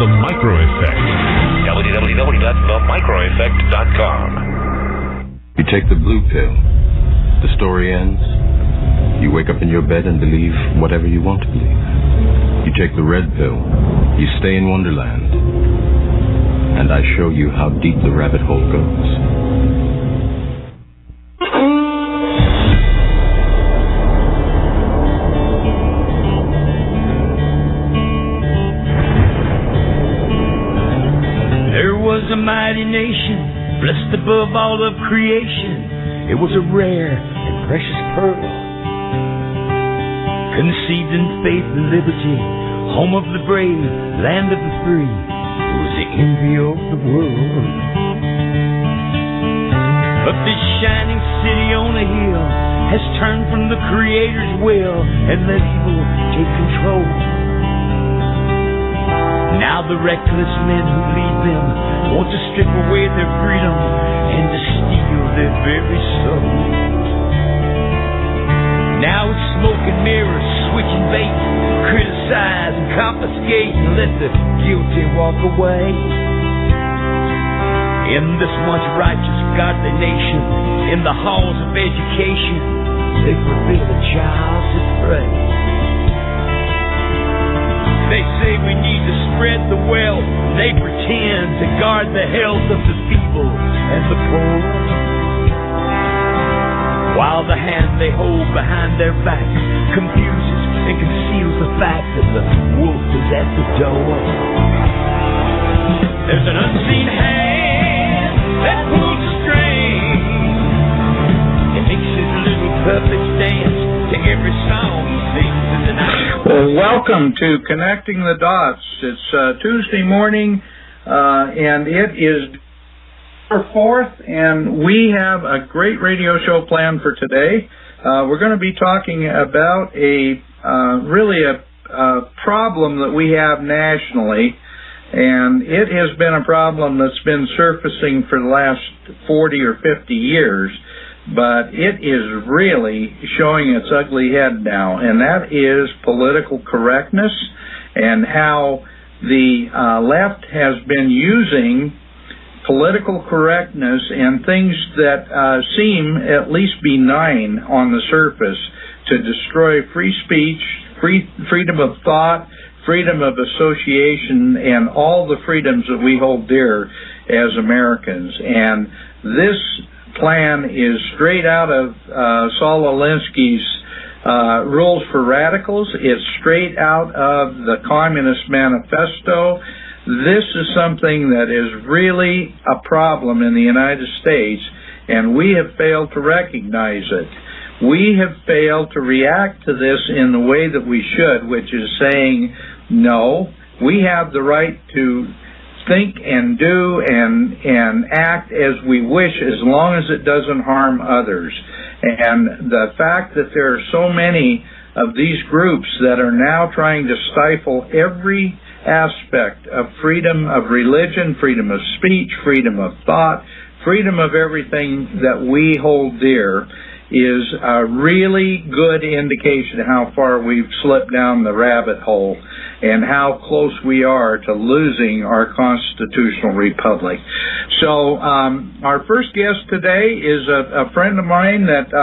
The Micro Effect. www.themicroeffect.com. You take the blue pill. The story ends. You wake up in your bed and believe whatever you want to believe. You take the red pill. You stay in Wonderland. And I show you how deep the rabbit hole goes. There was a mighty nation, blessed above all of creation. It was a rare and precious pearl, conceived in faith and liberty, home of the brave, land of the free. It was the envy of the world. But this shining city on a hill has turned from the Creator's will and let evil take control. Now the reckless men who lead them want to strip away their freedom and to steal their very soul. Now it's smoke and mirrors, switching bait, criticize and confiscate and let the guilty walk away. In this once righteous, godly nation, in the halls of education, they forbid a child to pray. They say we need to spread the wealth. They pretend to guard the health of the feeble and the poor, while the hand they hold behind their backs confuses and conceals the fact that the wolf is at the door. There's an unseen hand that pulls the string. It makes his little puppets dance to every song he sings in the night. Well, welcome to Connecting the Dots. It's Tuesday morning, and it is December 4th, and we have a great radio show planned for today. We're going to be talking about a problem that we have nationally, and it has been a problem that's been surfacing for the last 40 or 50 years. But it is really showing its ugly head now, and that is political correctness and how the left has been using political correctness and things that seem at least benign on the surface to destroy free speech, freedom of thought, freedom of association, and all the freedoms that we hold dear as Americans. And this plan is straight out of Saul Alinsky's Rules for Radicals. It's straight out of the Communist Manifesto. This is something that is really a problem in the United States, and we have failed to recognize it. We have failed to react to this in the way that we should, which is saying, no, we have the right to think and do and act as we wish, as long as it doesn't harm others. And the fact that there are so many of these groups that are now trying to stifle every aspect of freedom of religion, freedom of speech, freedom of thought, freedom of everything that we hold dear is a really good indication of how far we've slipped down the rabbit hole and how close we are to losing our constitutional republic. So our first guest today is a friend of mine that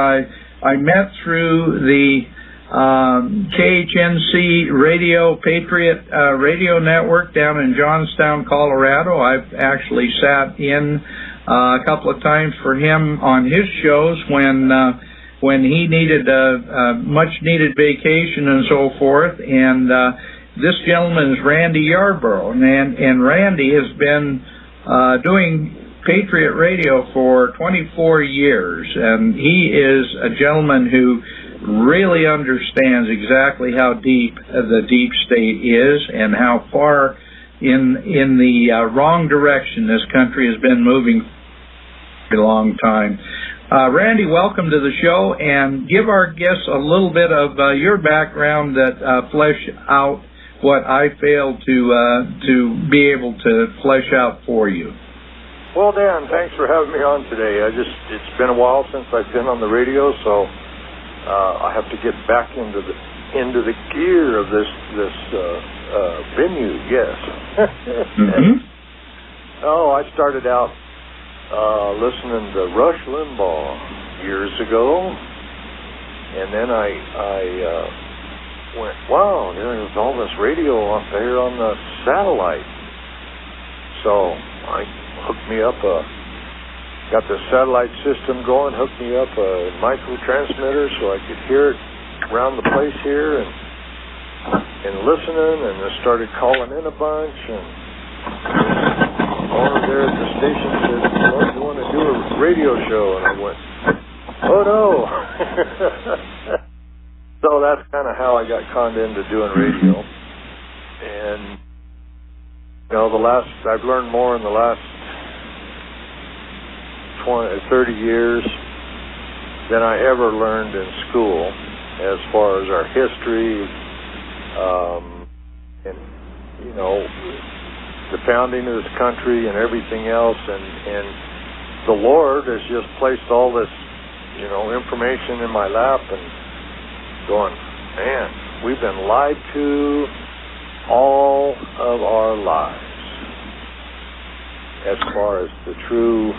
I met through the KHNC Radio Patriot Radio Network down in Johnstown, Colorado. I've actually sat in a couple of times for him on his shows when he needed a much-needed vacation and so forth. And this gentleman is Randy Yarborough, and Randy has been doing Patriot Radio for 24 years, and he is a gentleman who really understands exactly how deep the deep state is and how far in the wrong direction this country has been moving for a long time. Randy, welcome to the show, and give our guests a little bit of your background that flesh out what I failed to be able to flesh out for you. Well, Dan, thanks for having me on today. It's been a while since I've been on the radio, so I have to get back into into the gear of this venue. Yes. Oh, I started out listening to Rush Limbaugh years ago, and then I went, wow, there's all this radio up there on the satellite. So I hooked me up got the satellite system going, hooked me up a micro transmitter so I could hear it around the place here, and listening, and I started calling in a bunch, and the owner there at the station said, well, you want to do a radio show? And I went, oh no. So that's kind of how I got conned into doing radio. And I've learned more in the last 30 years than I ever learned in school, as far as our history, and the founding of this country and everything else, and the Lord has just placed all this, information in my lap, and going, man, we've been lied to all of our lives as far as the true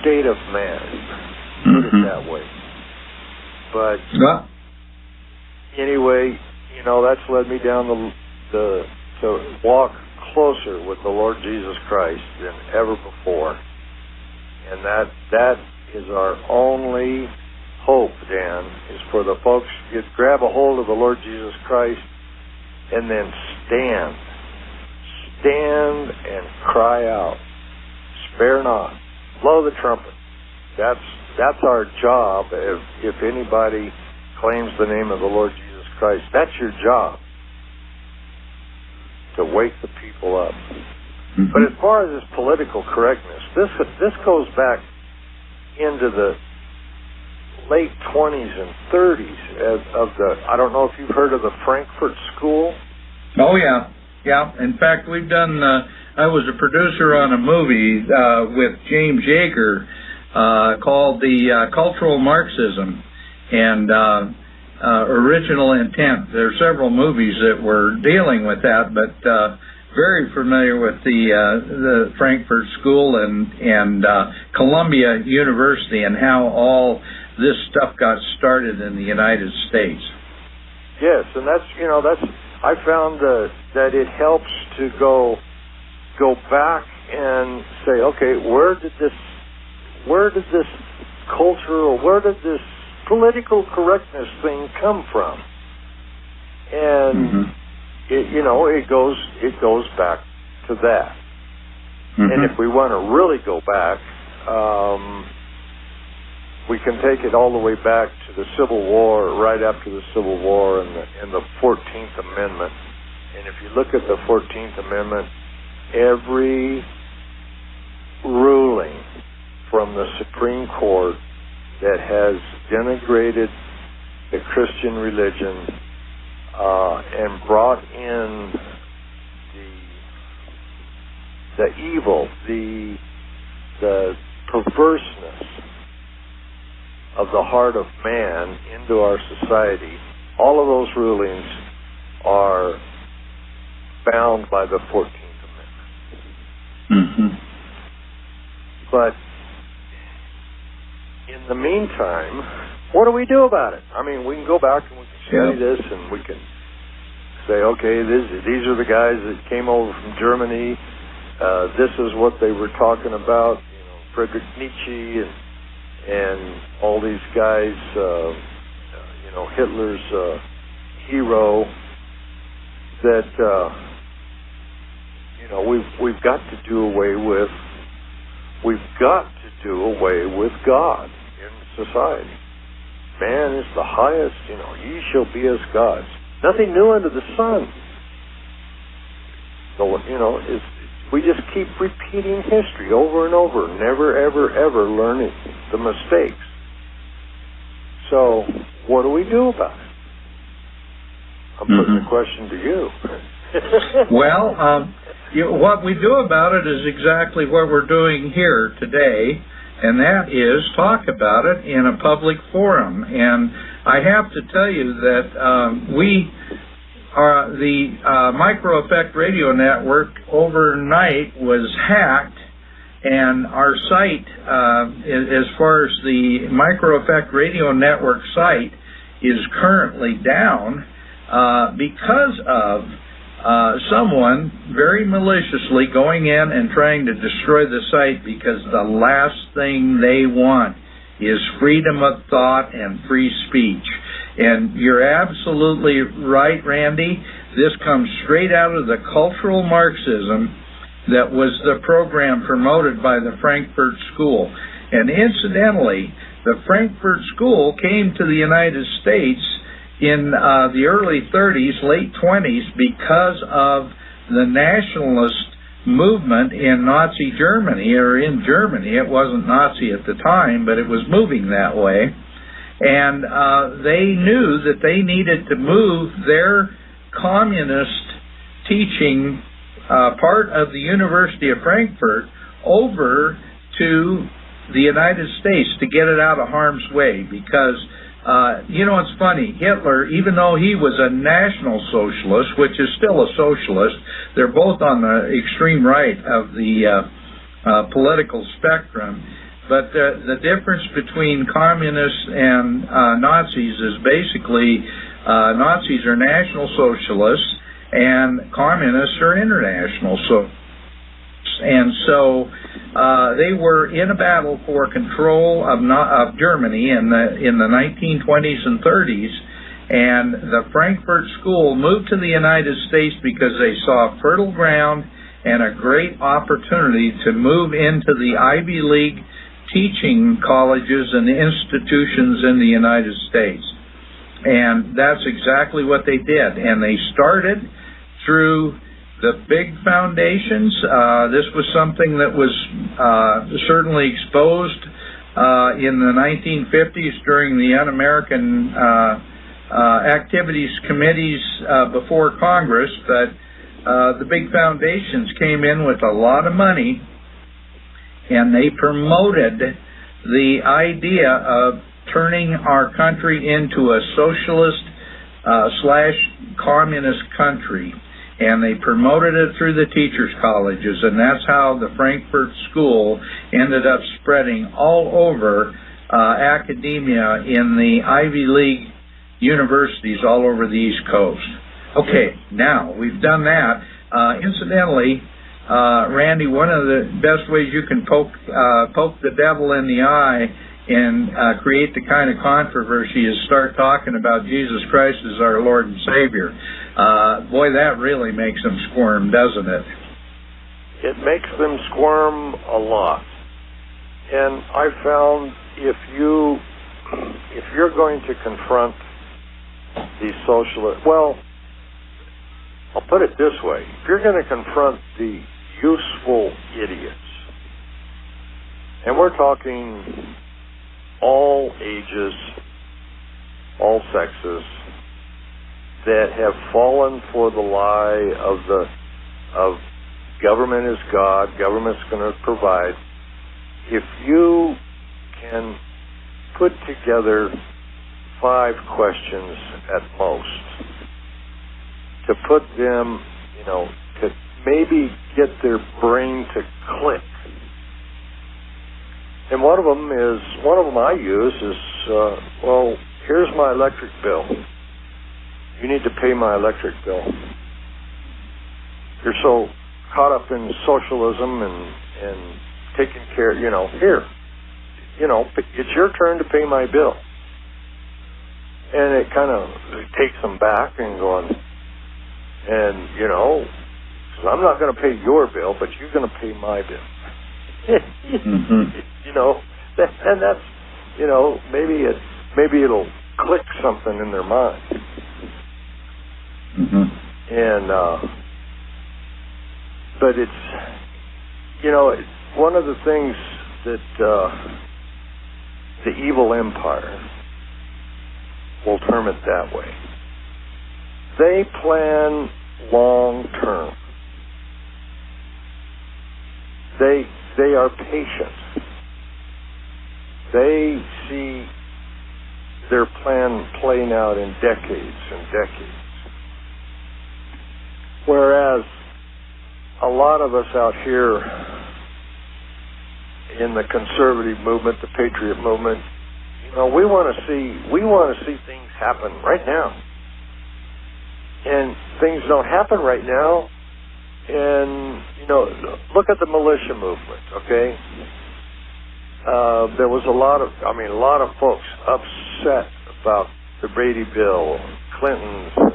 state of man, put it that way. But anyway, that's led me down to walk closer with the Lord Jesus Christ than ever before, and that is our only hope, Dan, is for the folks to grab a hold of the Lord Jesus Christ and then stand and cry out, spare not, blow the trumpet. That's our job. If anybody claims the name of the Lord Jesus Christ, that's your job, to wake the people up. But as far as this political correctness, this goes back into the late 20s and 30s of the, I don't know if you've heard of the Frankfurt School. Oh, yeah. Yeah. In fact, we've done, I was a producer on a movie with James Yeager called The Cultural Marxism and Original Intent. There are several movies that were dealing with that, but very familiar with the Frankfurt School and Columbia University and how all this stuff got started in the United States. Yes, and that's I found that it helps to go back and say, okay, where did this culture, or where did this political correctness thing come from? And it goes back to that. And if we want to really go back, we can take it all the way back to the Civil War, right after the Civil War, and the 14th Amendment. And if you look at the 14th Amendment, every ruling from the Supreme Court that has denigrated the Christian religion and brought in the evil, the perverseness of the heart of man into our society, all of those rulings are bound by the 14th Amendment. But in the meantime, what do we do about it? I mean, we can go back and we can study this, and we can say, okay, these are the guys that came over from Germany. This is what they were talking about. Friedrich Nietzsche and all these guys, Hitler's hero, that we've got to do away with. We've got to do away with God in society. Man is the highest, ye shall be as gods. Nothing new under the sun. So, we just keep repeating history over and over, never, ever, ever learning the mistakes. So, what do we do about it? I'm putting the question to you. Well, what we do about it is exactly what we're doing here today, and that is talk about it in a public forum. And I have to tell you that the Micro Effect Radio Network overnight was hacked, and our site, as far as the Micro Effect Radio Network site, is currently down because of someone very maliciously going in and trying to destroy the site, because the last thing they want is freedom of thought and free speech. And you're absolutely right, Randy. This comes straight out of the cultural Marxism that was the program promoted by the Frankfurt School. And incidentally, the Frankfurt School came to the United States in the early 30s, late 20s, because of the nationalist movement in Nazi Germany, or in Germany. It wasn't Nazi at the time, but it was moving that way. And they knew that they needed to move their communist teaching part of the University of Frankfurt over to the United States to get it out of harm's way, because it's funny, Hitler, even though he was a National Socialist, which is still a socialist, they're both on the extreme right of the political spectrum, but the difference between communists and Nazis is basically Nazis are National Socialists and communists are international. And so they were in a battle for control of Germany in the 1920s and 30s, and the Frankfurt School moved to the United States because they saw fertile ground and a great opportunity to move into the Ivy League teaching colleges and institutions in the United States. And that's exactly what they did. And they started through the big foundations. This was something that was certainly exposed in the 1950s during the Un-American activities committees before Congress, but the big foundations came in with a lot of money, and they promoted the idea of turning our country into a socialist / communist country. And they promoted it through the teachers' colleges, and that's how the Frankfurt School ended up spreading all over academia in the Ivy League universities all over the East Coast. Okay, now we've done that. Incidentally, Randy, one of the best ways you can poke the devil in the eye and create the kind of controversy is start talking about Jesus Christ as our Lord and Savior. Boy, that really makes them squirm, doesn't it? It makes them squirm a lot. And I found if you're going to confront the socialist, well, I'll put it this way: if you're going to confront the useful idiots, and we're talking all ages, all sexes, that have fallen for the lie of government is God, government's going to provide. If you can put together 5 questions at most to put them, to maybe get their brain to click. And one of them I use is, well, here's my electric bill. You need to pay my electric bill. You're so caught up in socialism and taking care, here, it's your turn to pay my bill. And it kind of takes them back and going, and, so I'm not going to pay your bill, but you're going to pay my bill. Mm-hmm. And that's, maybe it'll click something in their mind. Mm-hmm. And, but it's, one of the things that the evil empire, we'll term it that way, they plan long term. They are patient. They see their plan playing out in decades and decades. Whereas a lot of us out here in the conservative movement, the patriot movement, we want to see things happen right now. And things don't happen right now. And, look at the militia movement, okay? There was a lot of folks upset about the Brady Bill, Clinton's, and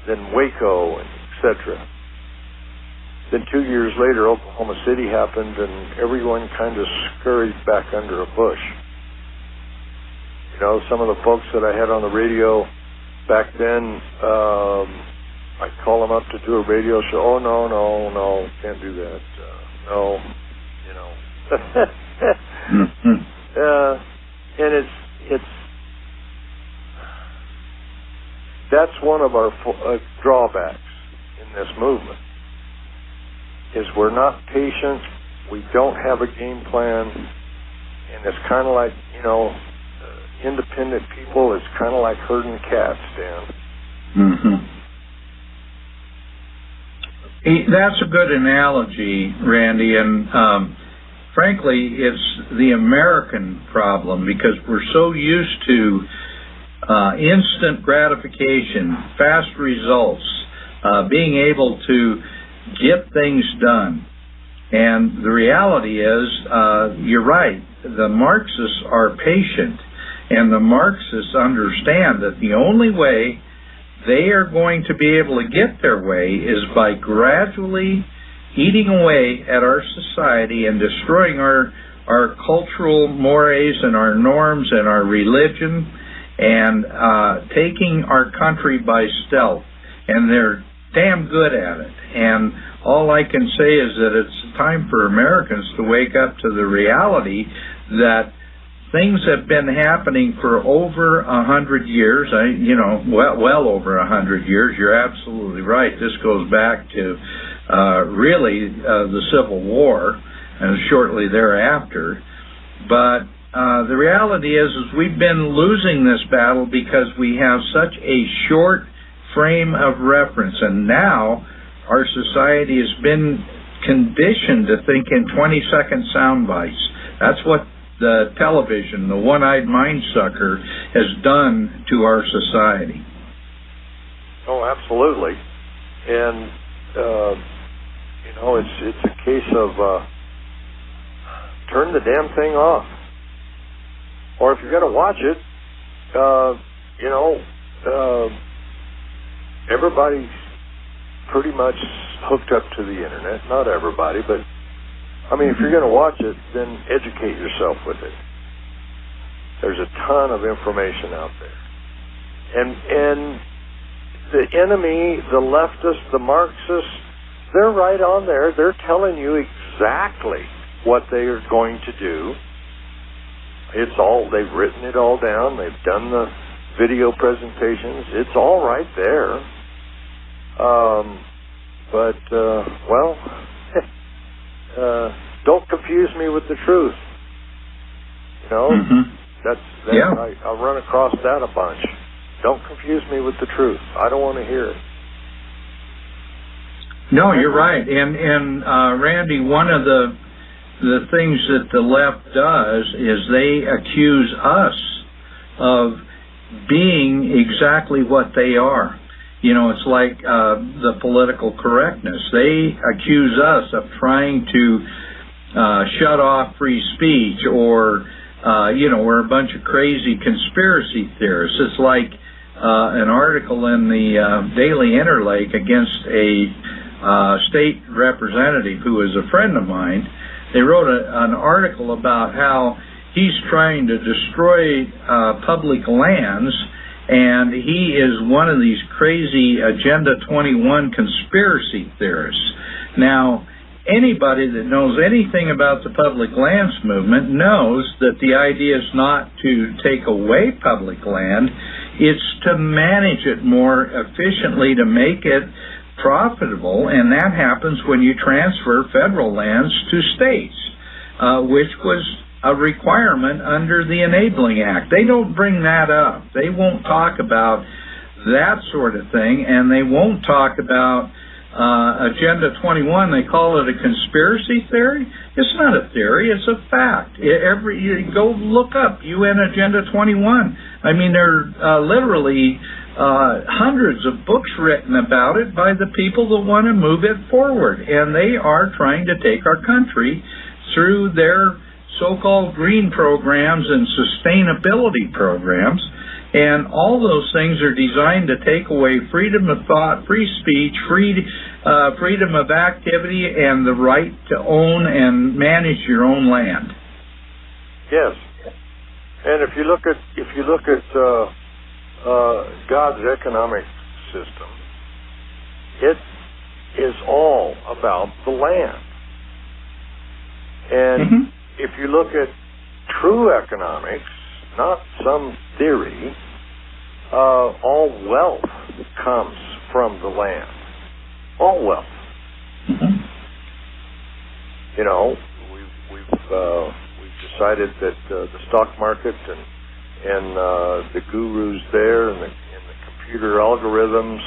then Waco, and etc. Then 2 years later, Oklahoma City happened, and everyone kind of scurried back under a bush. Some of the folks that I had on the radio back then, I'd call them up to do a radio show. Oh, no, can't do that. No. And it's that's one of our drawbacks in this movement, is we're not patient, we don't have a game plan, and it's kind of like, independent people, it's kind of like herding cats, Dan. Mm-hmm. That's a good analogy, Randy, and frankly, it's the American problem, because we're so used to instant gratification, fast results, being able to get things done. And the reality is, you're right, the Marxists are patient, and the Marxists understand that the only way they are going to be able to get their way is by gradually eating away at our society and destroying our cultural mores and our norms and our religion, and taking our country by stealth. And they're damn good at it. And all I can say is that it's time for Americans to wake up to the reality that things have been happening for over 100 years. Well over 100 years. You're absolutely right. This goes back to really the Civil War and shortly thereafter. But the reality is we've been losing this battle because we have such a short frame of reference, and now our society has been conditioned to think in 20-second sound bites. That's what the television, the one-eyed mind sucker, has done to our society. Oh, absolutely. And it's a case of turn the damn thing off. Or if you're going to watch it, everybody's pretty much hooked up to the internet. Not everybody, but if you're going to watch it, then educate yourself with it. There's a ton of information out there. And the enemy, the leftists, the Marxists, they're right on there. They're telling you exactly what they are going to do. They've written it all down. They've done the video presentations. It's all right there. Don't confuse me with the truth. Mm-hmm. I run across that a bunch. Don't confuse me with the truth. I don't want to hear it. No, you're right. And Randy, one of the things that the left does is they accuse us of being exactly what they are. It's like the political correctness. They accuse us of trying to shut off free speech, or we're a bunch of crazy conspiracy theorists. It's like an article in the Daily Interlake against a state representative who is a friend of mine. They wrote an article about how he's trying to destroy public lands, and he is one of these crazy Agenda 21 conspiracy theorists. Now, anybody that knows anything about the public lands movement knows that the idea is not to take away public land, it's to manage it more efficiently, to make it profitable, and that happens when you transfer federal lands to states, which was a requirement under the Enabling Act. They don't bring that up. They won't talk about that sort of thing, and they won't talk about Agenda 21. They call it a conspiracy theory. It's not a theory, it's a fact. You go look up UN Agenda 21. I mean, there are literally hundreds of books written about it by the people that want to move it forward, and they are trying to take our country through their so-called green programs and sustainability programs, and all those things are designed to take away freedom of thought, free speech, freedom of activity, and the right to own and manage your own land. Yes, and if you look at God's economic system, it is all about the land. And if you look at true economics, not some theory, all wealth comes from the land. All wealth. You know, we've decided that the stock market and the gurus there and the computer algorithms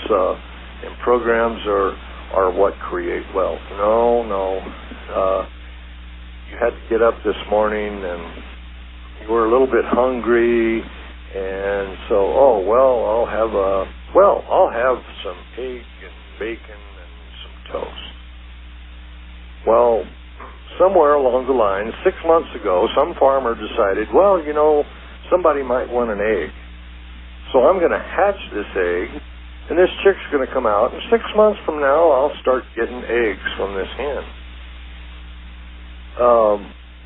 and programs are what create wealth. No. You had to get up this morning and you were a little bit hungry, and so I'll have some egg and bacon and some toast. Well, somewhere along the line, 6 months ago, some farmer decided, somebody might want an egg. So I'm going to hatch this egg, and this chick's going to come out, and 6 months from now, I'll start getting eggs from this hen.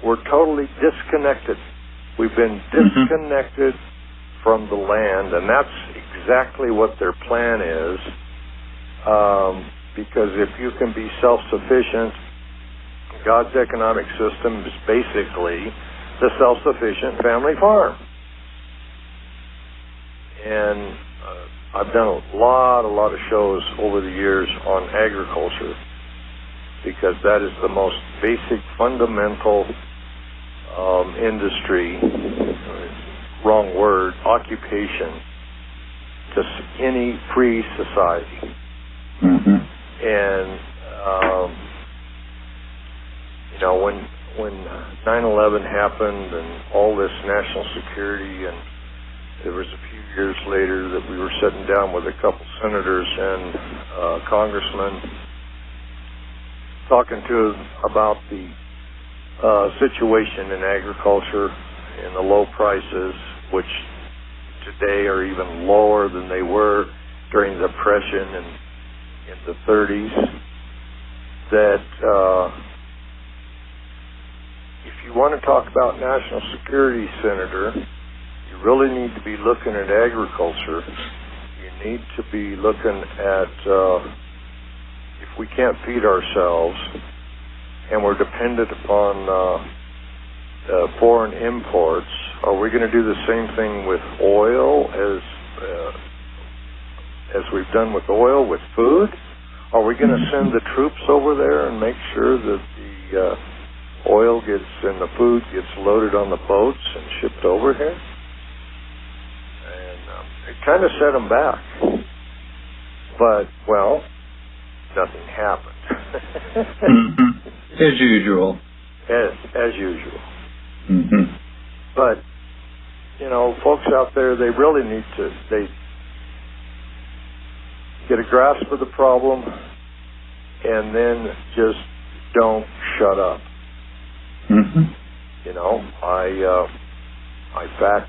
We're totally disconnected. We've been disconnected from the land, and that's exactly what their plan is. Because if you can be self-sufficient, God's economic system is basically the self-sufficient family farm. And I've done a lot of shows over the years on agriculture, because that is the most basic, fundamental industry, wrong word, occupation to any free society. And when 9/11 happened and all this national security, and there was a few years later that we were sitting down with a couple senators and congressmen talking to about the situation in agriculture and the low prices, which today are even lower than they were during the Depression and in the 30s, that if you want to talk about national security, Senator, you really need to be looking at agriculture. You need to be looking at if we can't feed ourselves and we're dependent upon foreign imports, are we going to do the same thing with oil as we've done with oil, with food? Are we going to send the troops over there and make sure that the oil gets and the food gets loaded on the boats and shipped over here? And it kind of set them back. But, well, nothing happened. As usual. As usual. But, folks out there, they really need to get a grasp of the problem and then just don't shut up. I fax,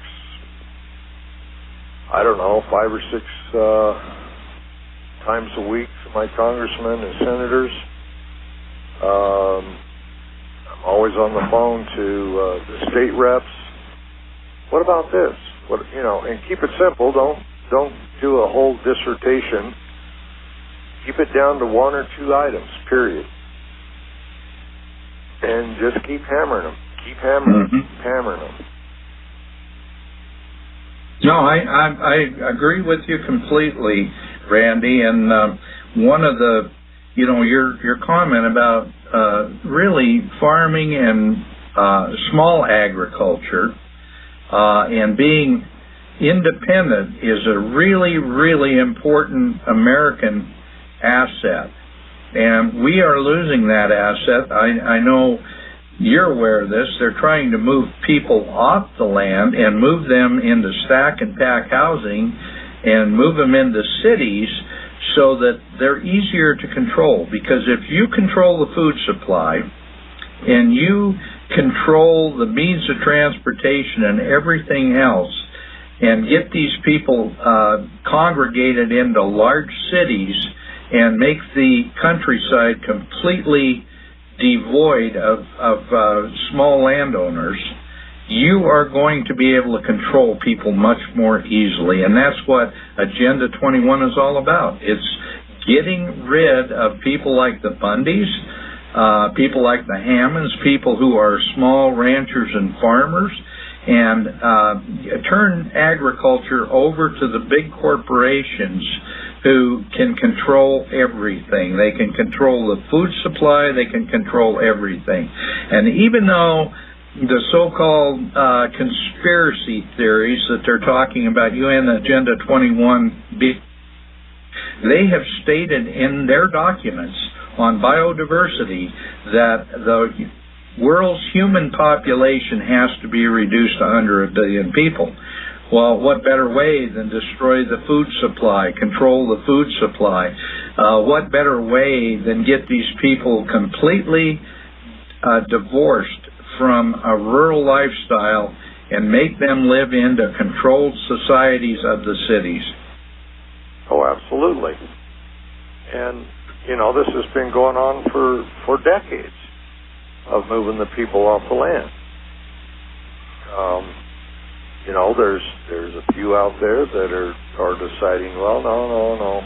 5 or 6 times a week to my congressmen and senators. I'm always on the phone to the state reps. What about this? And keep it simple. Don't do a whole dissertation. Keep it down to 1 or 2 items, period. And just keep hammering them. Keep hammering them. No, I agree with you completely, Randy. And one of the, your comment about really farming and small agriculture, and being independent is a really, really important American asset. And we are losing that asset. I know you're aware of this. They're trying to move people off the land and move them into stack and pack housing and move them into cities so that they're easier to control. Because if you control the food supply and you control the means of transportation and everything else and get these people congregated into large cities and make the countryside completely devoid of small landowners, you are going to be able to control people much more easily. And that's what Agenda 21 is all about. It's getting rid of people like the Bundys, people like the Hammonds, people who are small ranchers and farmers, and turn agriculture over to the big corporations who can control everything. They can control the food supply, they can control everything. And even though the so-called conspiracy theories that they're talking about, UN Agenda 21B, they have stated in their documents on biodiversity that the world's human population has to be reduced to under 1 billion people. Well, what better way than destroy the food supply, control the food supply? What better way than get these people completely divorced from a rural lifestyle and make them live into controlled societies of the cities? Oh, absolutely. And, this has been going on for decades of moving the people off the land. There's a few out there that are deciding, well, no,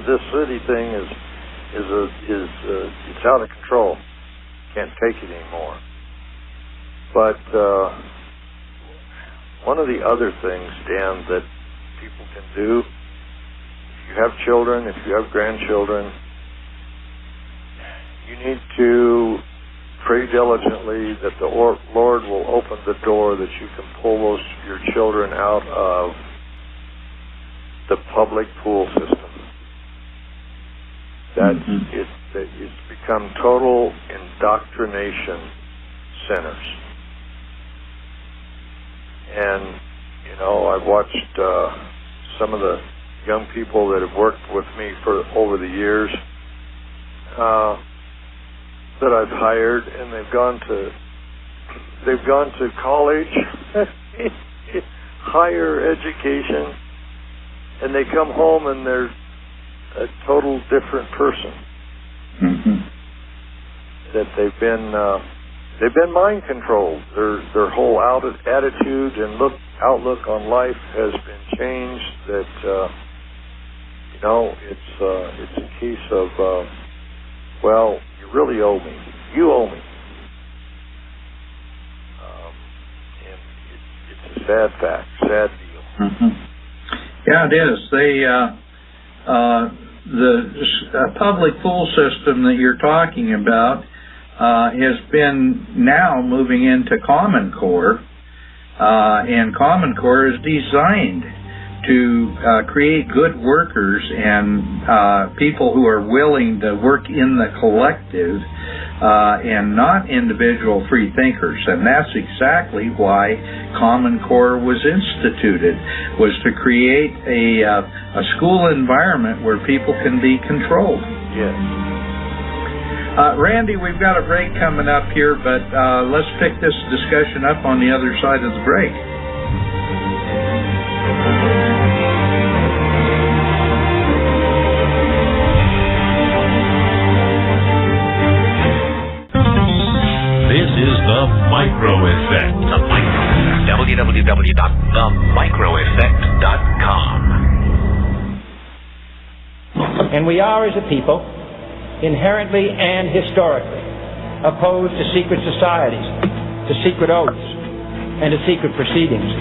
this city thing is it's out of control. Can't take it anymore. But one of the other things, Dan, that people can do, if you have children, if you have grandchildren, you need to pray diligently that the Lord will open the door that you can pull your children out of the public pool system. It's become total indoctrination centers. And, I've watched some of the young people that have worked with me for over the years that I've hired, and they've gone to college, higher education, and they come home and they're a total different person. That they've been mind controlled. Their whole attitude and outlook on life has been changed. That it's a case of well, you really owe me. You owe me. And it's a sad fact, sad deal. Yeah, it is. The public pool system that you're talking about has been now moving into Common Core, and Common Core is designed to create good workers and people who are willing to work in the collective and not individual free thinkers. And that's exactly why Common Core was instituted, was to create a school environment where people can be controlled. Yes. Randy, we've got a break coming up here, but let's pick this discussion up on the other side of the break. This is The Micro Effect. www.themicroeffect.com. And we are, as a people, inherently and historically opposed to secret societies, to secret oaths, and to secret proceedings.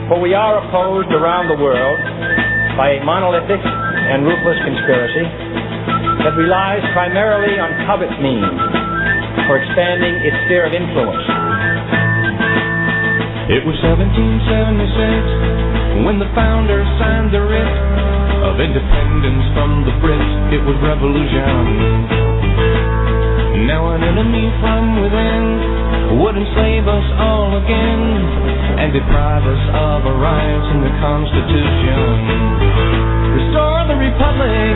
For we are opposed around the world by a monolithic and ruthless conspiracy that relies primarily on covert means for expanding its sphere of influence. It was 1776 when the founders signed the writ of independence from the Brits. It was revolution. Now an enemy from within would enslave us all again and deprive us of our rights in the Constitution. Restore the Republic.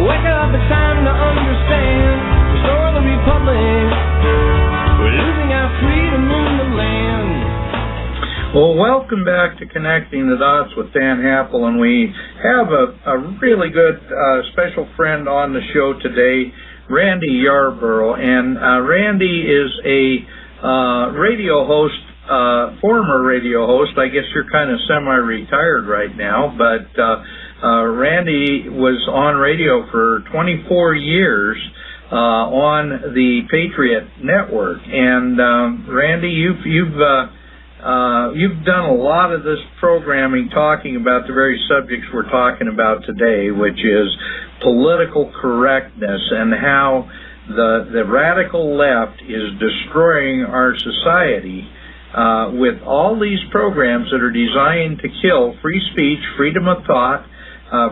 Wake up, it's time to understand. Restore the Republic. We're losing our freedom in the land. Well, welcome back to Connecting the Dots with Dan Happel, and we have a really good special friend on the show today, Randy Yarborough. And Randy is a radio host, former radio host. I guess you're kind of semi-retired right now, but Randy was on radio for 24 years on the Patriot Network. And Randy, you've done a lot of this programming talking about the very subjects we're talking about today, which is political correctness and how the radical left is destroying our society with all these programs that are designed to kill free speech, freedom of thought,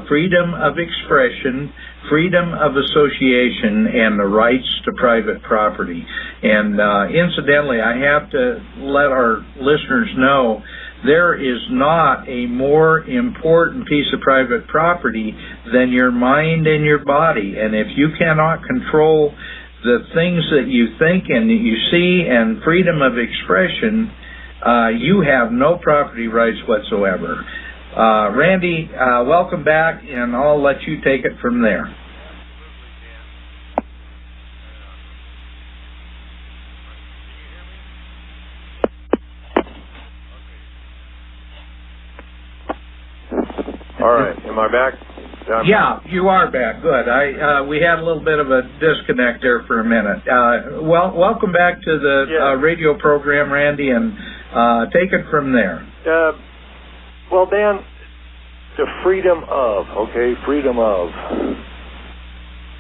freedom of expression, freedom of association, and the rights to private property. And incidentally, I have to let our listeners know there is not a more important piece of private property than your mind and your body. And if you cannot control the things that you think and that you see and freedom of expression, you have no property rights whatsoever. Randy, welcome back, and I'll let you take it from there. All right, am I back? Yeah, you are back. Good. We had a little bit of a disconnect there for a minute. Welcome back to the radio program, Randy, and take it from there. Well, Dan, the freedom of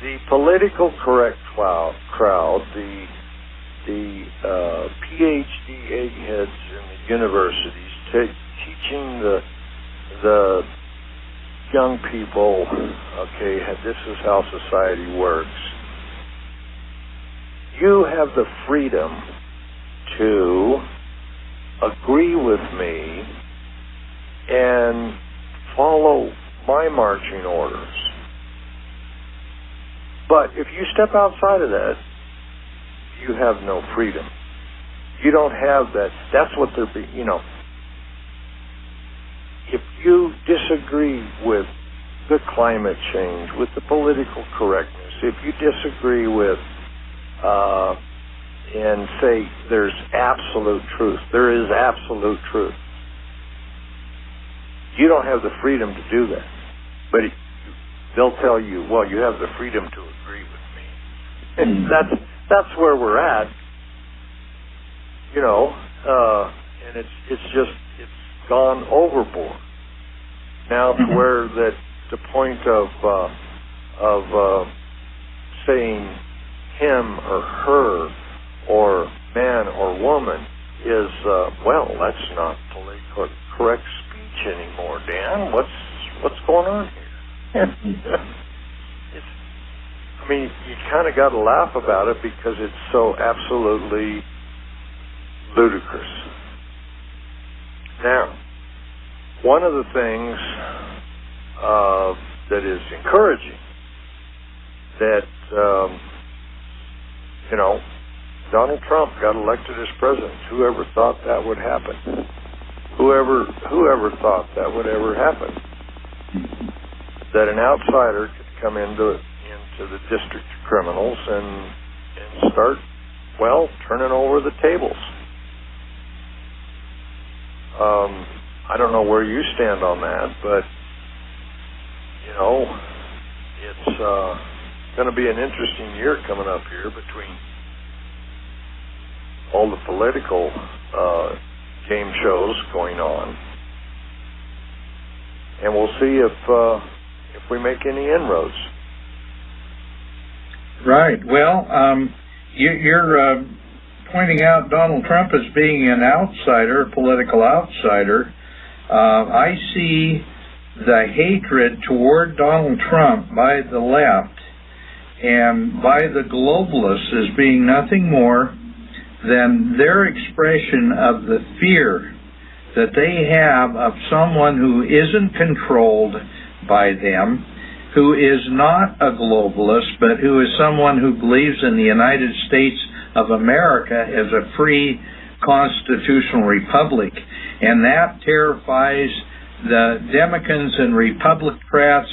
the political correct crowd, the PhD eggheads in the universities teaching the young people, this is how society works. You have the freedom to agree with me and follow my marching orders. But if you step outside of that, you have no freedom. You don't have that. That's what if you disagree with the climate change, with the political correctness, if you disagree with and say there's absolute truth, there is absolute truth, you don't have the freedom to do that. But they'll tell you, well, you have the freedom to agree with me. And that's where we're at, and it's gone overboard now to where that the point of saying him or her or man or woman is that's not politically correct speech anymore, Dan. What's going on here? You kind of got to laugh about it because it's so absolutely ludicrous. Now, one of the things that is encouraging that Donald Trump got elected as president. Whoever thought that would happen? Whoever thought that would ever happen? That an outsider could come into the district of criminals and start, turning over the tables. I don't know where you stand on that, but it's going to be an interesting year coming up here between all the political game shows going on, and we'll see if we make any inroads. Right. Well, you're pointing out Donald Trump as being an outsider, a political outsider. I see the hatred toward Donald Trump by the left and by the globalists as being nothing more than their expression of the fear that they have of someone who isn't controlled by them, who is not a globalist, but who is someone who believes in the United States of America as a free constitutional republic. And that terrifies the Democrats and Republicans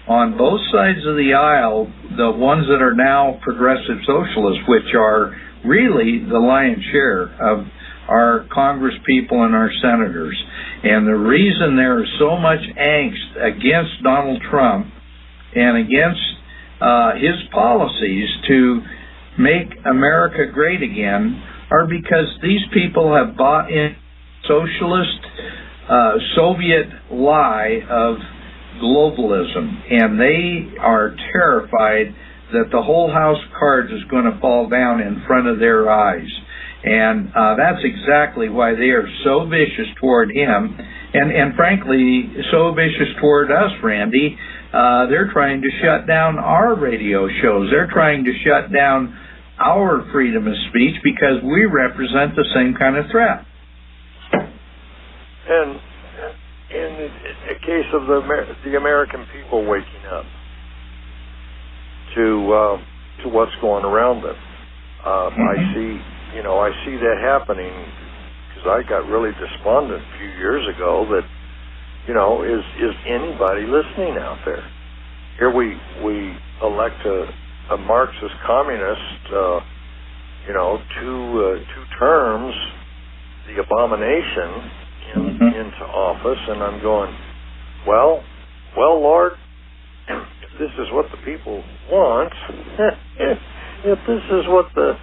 on both sides of the aisle, the ones that are now progressive socialists, which are really the lion's share of our Congress people and our senators. And the reason there is so much angst against Donald Trump and against his policies to make America great again are because these people have bought in socialist Soviet lie of globalism, and they are terrified that the whole house of cards is going to fall down in front of their eyes. And that's exactly why they are so vicious toward him, and frankly, so vicious toward us, Randy. They're trying to shut down our radio shows. They're trying to shut down our freedom of speech because we represent the same kind of threat. And in the case of the American people waking up to what's going around them, I see that happening because I got really despondent a few years ago that, is anybody listening out there? Here we elect a Marxist communist, two terms, the abomination into office, and I'm going, well, Lord, if this is what the people want, if this is what they're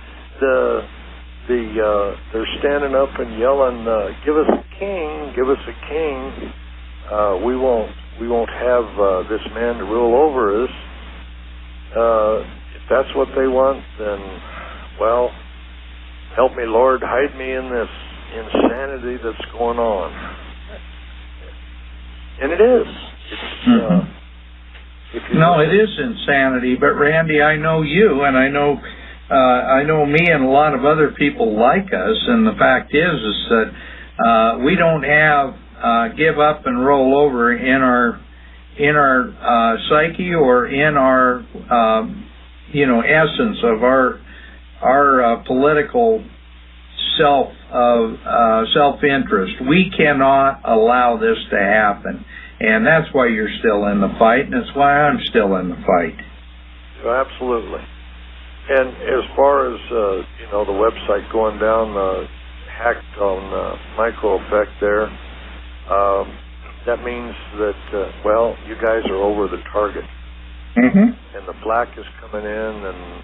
standing up and yelling, give us a king, give us a king, we won't have this man to rule over us. If that's what they want, then, well, help me, Lord, hide me in this insanity that's going on. And it is. It is insanity. But Randy, I know you, and I know me, and a lot of other people like us. And the fact is that we don't have give up and roll over in our psyche or in our essence of our political self-interest. We cannot allow this to happen, and that's why you're still in the fight, and that's why I'm still in the fight. Absolutely. And as far as the website going down, hacked on Micro Effect there, that means that you guys are over the target, and the black is coming in, and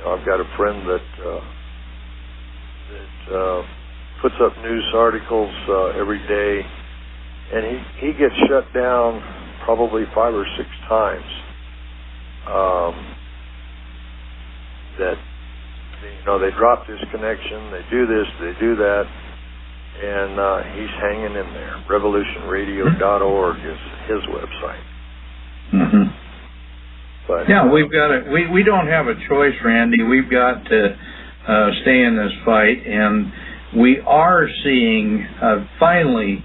I've got a friend that puts up news articles every day, and he gets shut down probably 5 or 6 times. That they drop this connection, they do this, they do that, and he's hanging in there. Revolutionradio.org is his website. But, yeah, we've got to. We don't have a choice, Randy. We've got to stay in this fight, and we are seeing finally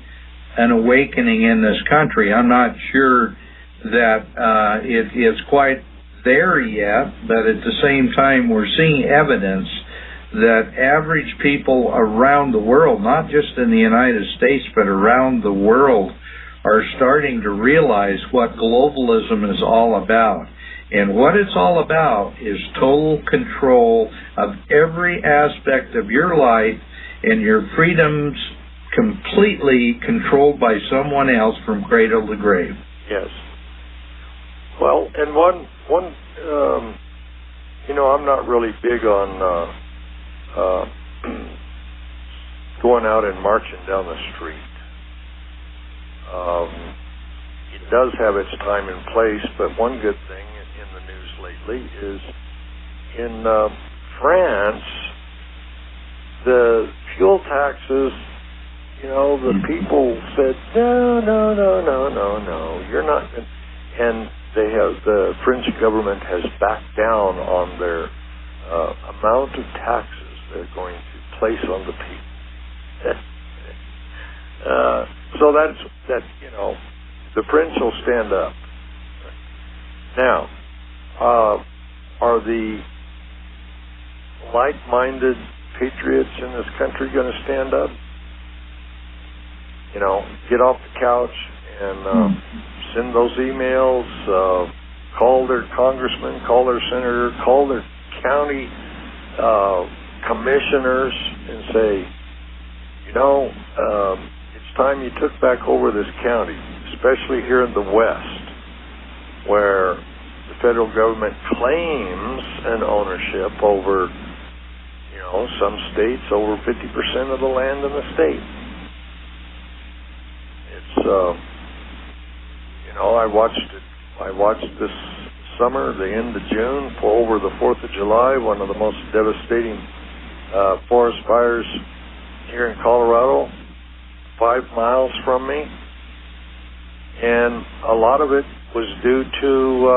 an awakening in this country. I'm not sure that it's quite there yet, but at the same time, we're seeing evidence that average people around the world, not just in the United States, but around the world, are starting to realize what globalism is all about. And what it's all about is total control of every aspect of your life, and your freedoms completely controlled by someone else from cradle to grave. Yes. Well, and one I'm not really big on going out and marching down the street. It does have its time and place, but one good thing in the news lately is in France, the fuel taxes, the people said, no, you're not. And the French government has backed down on their amount of taxes they're going to place on the people. So that, the French will stand up. Now, are the like-minded patriots in this country going to stand up? Get off the couch and send those emails, call their congressman, call their senator, call their county commissioners and say, it's time you took back over this county, especially here in the West, where the federal government claims an ownership over, some states over 50% of the land in the state. It's, I watched this summer, the end of June, over the 4th of July, one of the most devastating forest fires here in Colorado, 5 miles from me, and a lot of it was due to,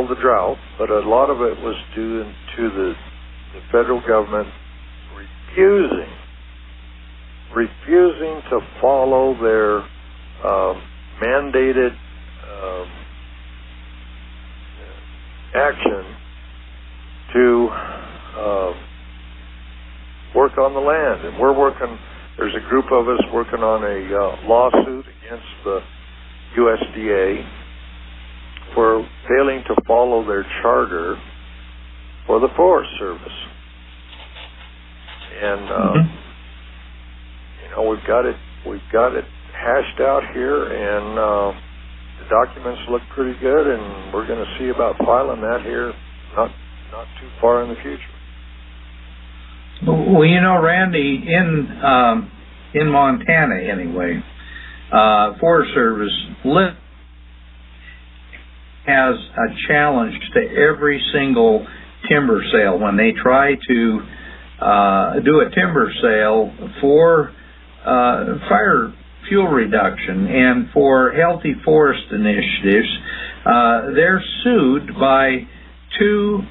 the drought, but a lot of it was due to the federal government refusing to follow their mandated action to work on the land. And there's a group of us working on a lawsuit against the USDA for failing to follow their charter for the Forest Service. And we've got it hashed out here, and the documents look pretty good, and we're going to see about filing that here not too far in the future. Well, Randy, in Montana anyway, Forest Service has a challenge to every single timber sale when they try to do a timber sale for fire fuel reduction and for healthy forest initiatives. They're sued by two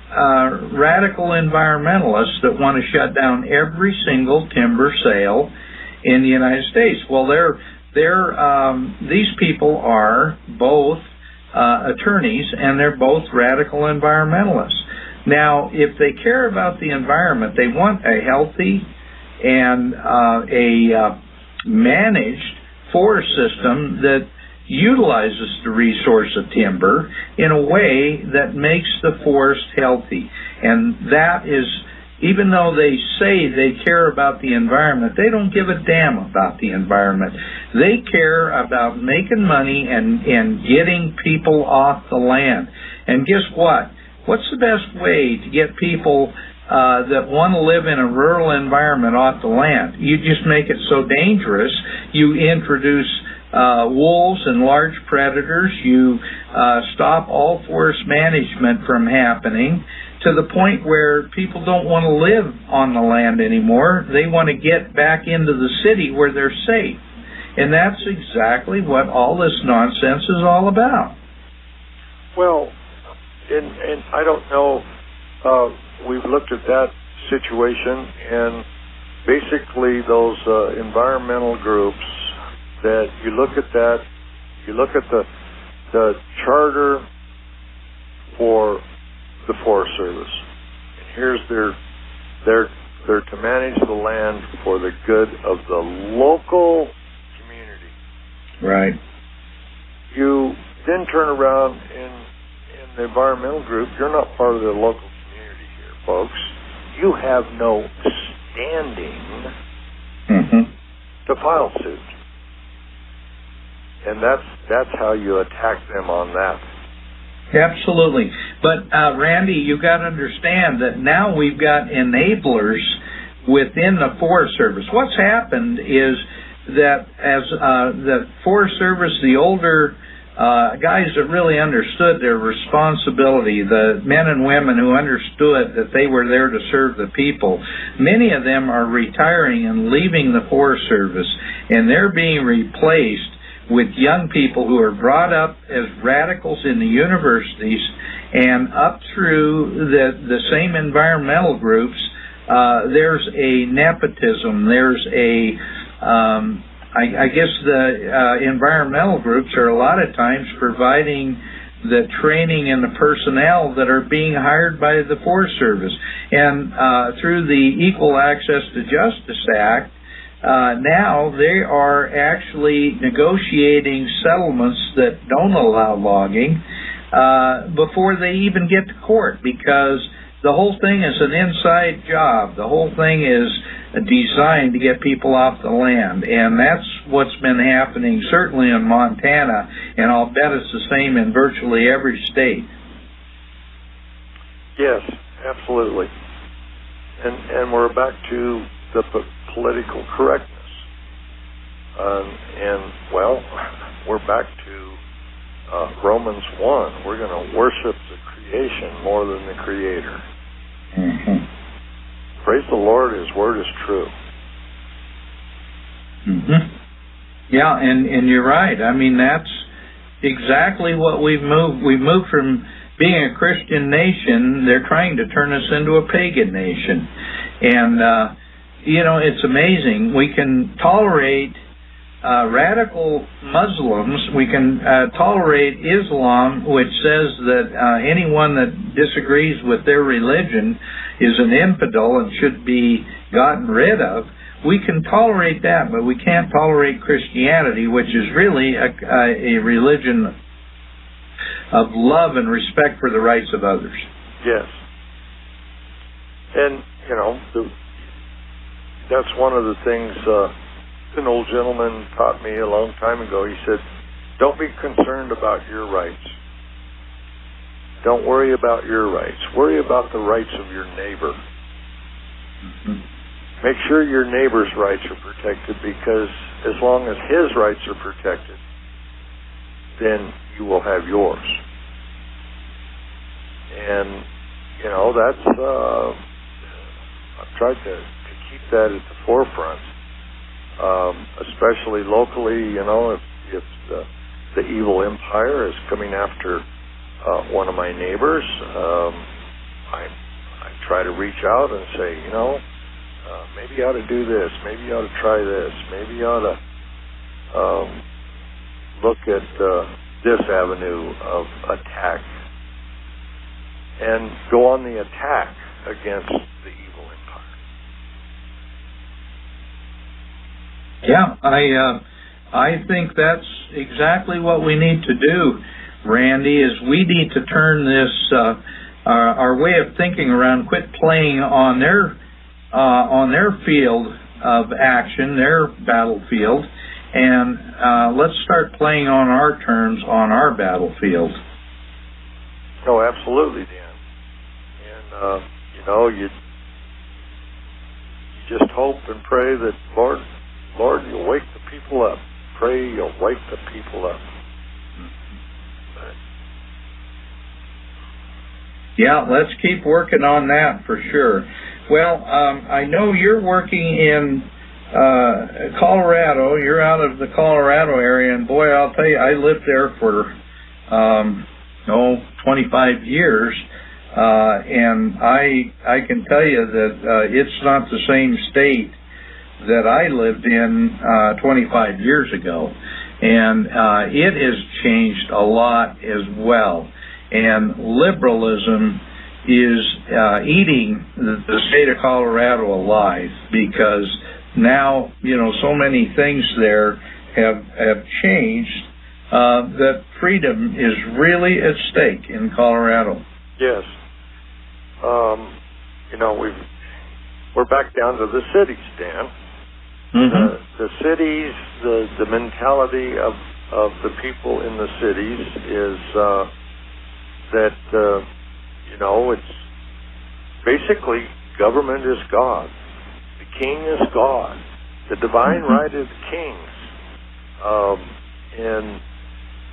radical environmentalists that want to shut down every single timber sale in the United States. Well, these people are both attorneys, and they're both radical environmentalists. Now, if they care about the environment, they want a healthy and a managed forest system that utilizes the resource of timber in a way that makes the forest healthy. And that is, even though they say they care about the environment, they don't give a damn about the environment. They care about making money and getting people off the land. And guess what? What's the best way to get people that want to live in a rural environment off the land? You just make it so dangerous. You introduce wolves and large predators. You stop all forest management from happening to the point where people don't want to live on the land anymore. They want to get back into the city where they're safe. And that's exactly what all this nonsense is all about. Well, and I don't know, we've looked at that situation, and basically those environmental groups, that you look at the charter for the Forest Service, and here's they're to manage the land for the good of the local community. Right. You then turn around in the environmental group, you're not part of the local community here, folks. You have no standing to file suit. And that's how you attack them on that. Absolutely. But, Randy, you've got to understand that now we've got enablers within the Forest Service. What's happened is that as the Forest Service, the older guys that really understood their responsibility, the men and women who understood that they were there to serve the people. Many of them are retiring and leaving the Forest Service, and they're being replaced with young people who are brought up as radicals in the universities and up through the same environmental groups. There's a nepotism. There's I guess the environmental groups are a lot of times providing the training and the personnel that are being hired by the Forest Service. And through the Equal Access to Justice Act, now they are actually negotiating settlements that don't allow logging before they even get to court, because the whole thing is an inside job. The whole thing is designed to get people off the land, and that's what's been happening certainly in Montana, and I'll bet it's the same in virtually every state. Yes, absolutely. And we're back to the political correctness. We're back to Romans 1. We're going to worship the creation more than the Creator. Mm-hmm. Praise the Lord, His Word is true. Mm-hmm. Yeah, and you're right. I mean, that's exactly what we've moved. We've moved from being a Christian nation. They're trying to turn us into a pagan nation. And, it's amazing. We can tolerate radical Muslims. We can tolerate Islam, which says that anyone that disagrees with their religion is an infidel and should be gotten rid of. We can tolerate that, but we can't tolerate Christianity, which is really a religion of love and respect for the rights of others. Yes. And, that's one of the things an old gentleman taught me a long time ago. He said, don't be concerned about your rights. Don't worry about your rights. Worry about the rights of your neighbor. Mm-hmm. Make sure your neighbor's rights are protected, because as long as his rights are protected, then you will have yours. And, that's, I've tried to keep that at the forefront, especially locally, if the evil empire is coming after one of my neighbors, I try to reach out and say, maybe you ought to do this, maybe you ought to try this, maybe you ought to look at this avenue of attack, and go on the attack against the evil empire. Yeah, I think that's exactly what we need to do, Randy, is we need to turn this, our way of thinking around, quit playing on their field of action, their battlefield, and let's start playing on our terms on our battlefield. Oh, absolutely, Dan. And, you just hope and pray that, Lord, you'll wake the people up. Pray you'll wake the people up. Yeah, let's keep working on that for sure. Well, I know you're working in Colorado. You're out of the Colorado area, and boy, I'll tell you, I lived there for 25 years, and I can tell you that it's not the same state that I lived in 25 years ago, and it has changed a lot as well. And liberalism is eating the state of Colorado alive, because now, so many things there have changed that freedom is really at stake in Colorado. Yes. We're back down to the cities, Dan. Mm-hmm. The cities, the mentality of the people in the cities is that it's basically government is God, the king is God, the divine right is the king's, and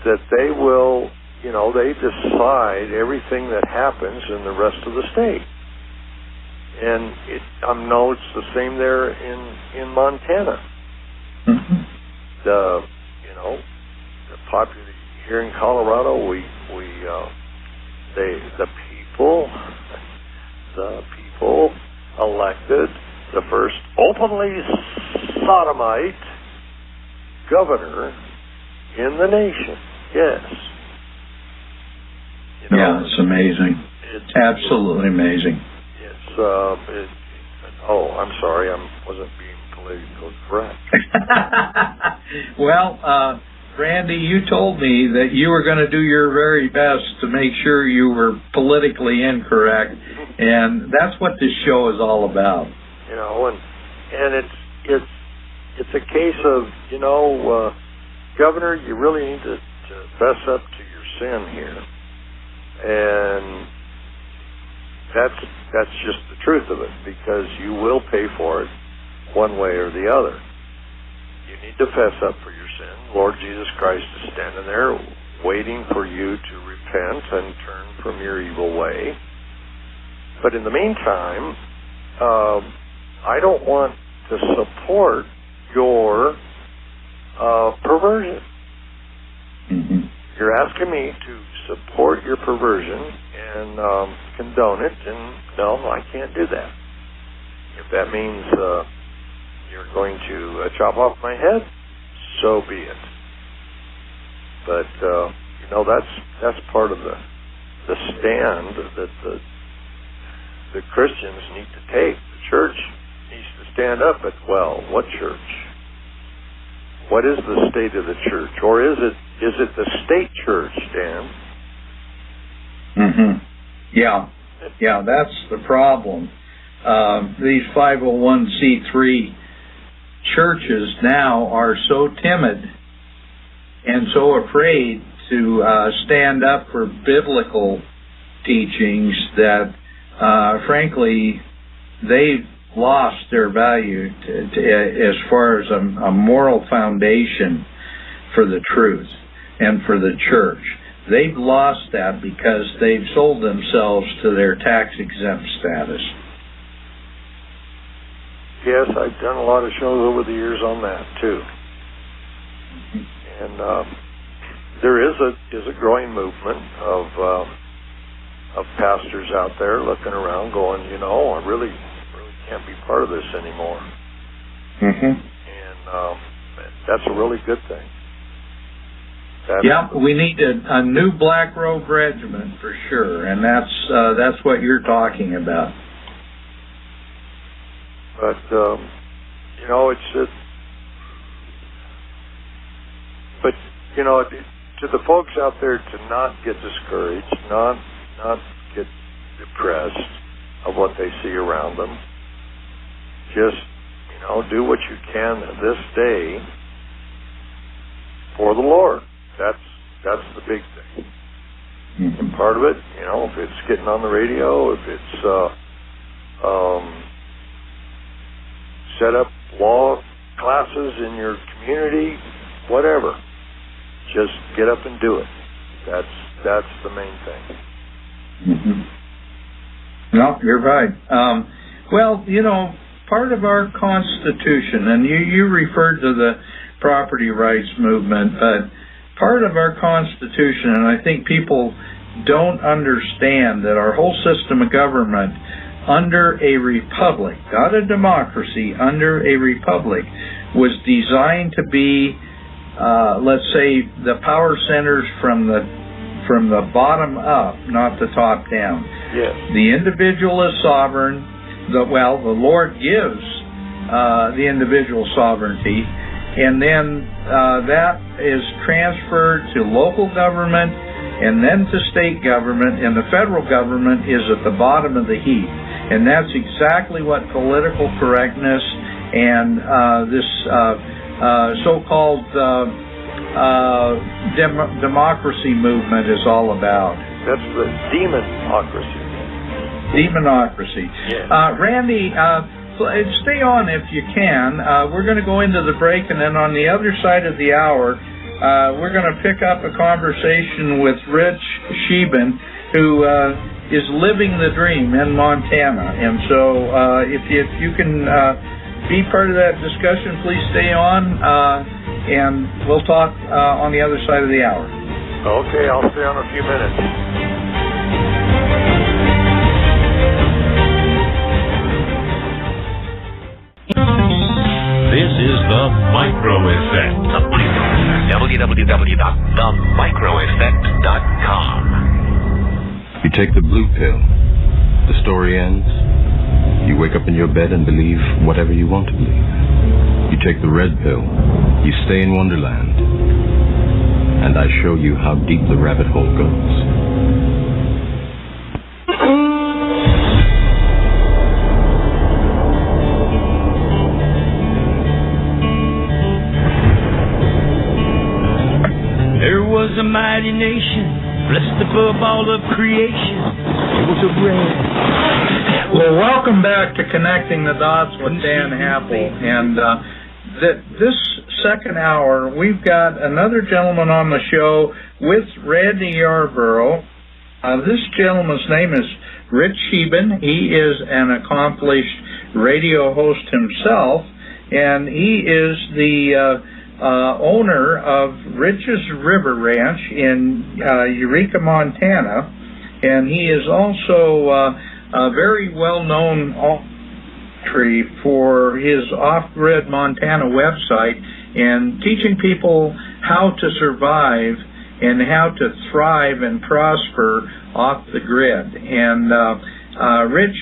that they will, they decide everything that happens in the rest of the state. And I know it's the same there in Montana. Mm-hmm. The popular here in Colorado, the people elected the first openly sodomite governor in the nation. Yes. Yeah, it's amazing. It's absolutely amazing. I'm sorry, I wasn't being politically correct. Well, Randy, you told me that you were going to do your very best to make sure you were politically incorrect, and that's what this show is all about. And it's a case of, Governor, you really need to fess up to your sin here. And that's just the truth of it, because you will pay for it one way or the other. You need to fess up for your sin. Lord Jesus Christ is standing there waiting for you to repent and turn from your evil way. But in the meantime, I don't want to support your perversion. Mm-hmm. You're asking me to support your perversion and condone it, and no, I can't do that. If that means you're going to chop off my head, so be it. But that's part of the stand that the Christians need to take. The church needs to stand up. But what church? What is the state of the church, or is it the state church, Dan? Mm-hmm. Yeah, that's the problem. These 501c3 churches now are so timid and so afraid to stand up for biblical teachings that, frankly, they've lost their value as far as a moral foundation for the truth and for the church. They've lost that because they've sold themselves to their tax-exempt status. Yes, I've done a lot of shows over the years on that, too. And there is a growing movement of pastors out there looking around going, I really can't be part of this anymore. Mm-hmm. And that's a really good thing. We need a new Black Robe Regiment for sure, and that's what you're talking about. But to the folks out there, to not get discouraged, not get depressed of what they see around them. Just do what you can this day for the Lord. That's the big thing. Mm-hmm. And part of it, if it's getting on the radio, if it's set up law classes in your community, whatever, just get up and do it. That's the main thing. Mm-hmm. No, you're right. Part of our Constitution, and you referred to the property rights movement, but part of our Constitution, and I think people don't understand that our whole system of government under a republic, not a democracy, under a republic, was designed to be, let's say, the power centers from the bottom up, not the top down. Yes. The individual is sovereign. The Lord gives the individual sovereignty, and then that is transferred to local government and then to state government, and the federal government is at the bottom of the heap. And that's exactly what political correctness and this so-called democracy movement is all about. That's the demonocracy. Demonocracy. Yes. Randy, stay on if you can. We're going to go into the break, and then on the other side of the hour, we're going to pick up a conversation with Rich Sheben, who is living the dream in Montana. And so if you can be part of that discussion, please stay on, and we'll talk on the other side of the hour. Okay, I'll stay on a few minutes. This is The Micro Effect. www.themicroeffect.com. You take the blue pill, the story ends. You wake up in your bed and believe whatever you want to believe. You take the red pill, you stay in Wonderland, and I show you how deep the rabbit hole goes. There was a mighty nation, blessed above all of creation. It was a red. Well, welcome back to Connecting the Dots with Dan Happel. And this second hour, we've got another gentleman on the show with Randy Yarborough. This gentleman's name is Rich Sheben. He is an accomplished radio host himself, and he is the owner of Rich's River Ranch in Eureka, Montana, and he is also a very well-known for his Off-Grid Montana website and teaching people how to survive and how to thrive and prosper off the grid. And Rich,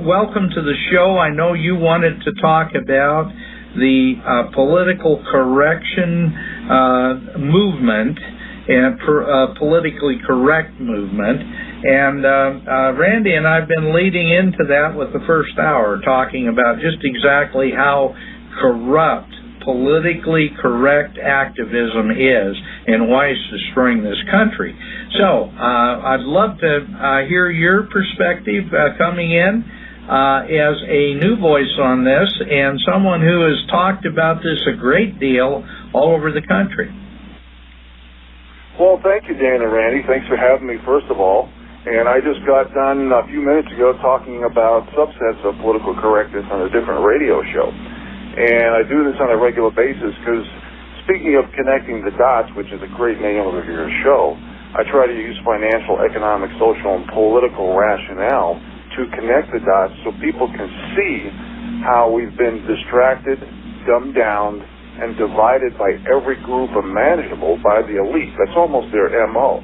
welcome to the show. I know you wanted to talk about the political correction movement and politically correct movement. And Randy and I have been leading into that with the first hour, talking about just exactly how corrupt politically correct activism is and why it's destroying this country. So I'd love to hear your perspective coming in as a new voice on this and someone who has talked about this a great deal all over the country. Well, thank you, Dan and Randy. Thanks for having me, first of all. And I just got done a few minutes ago talking about subsets of political correctness on a different radio show. And I do this on a regular basis because, speaking of connecting the dots, which is a great name of your show, I try to use financial, economic, social, and political rationale to connect the dots so people can see how we've been distracted, dumbed down, and divided by every group imaginable by the elite. That's almost their MO.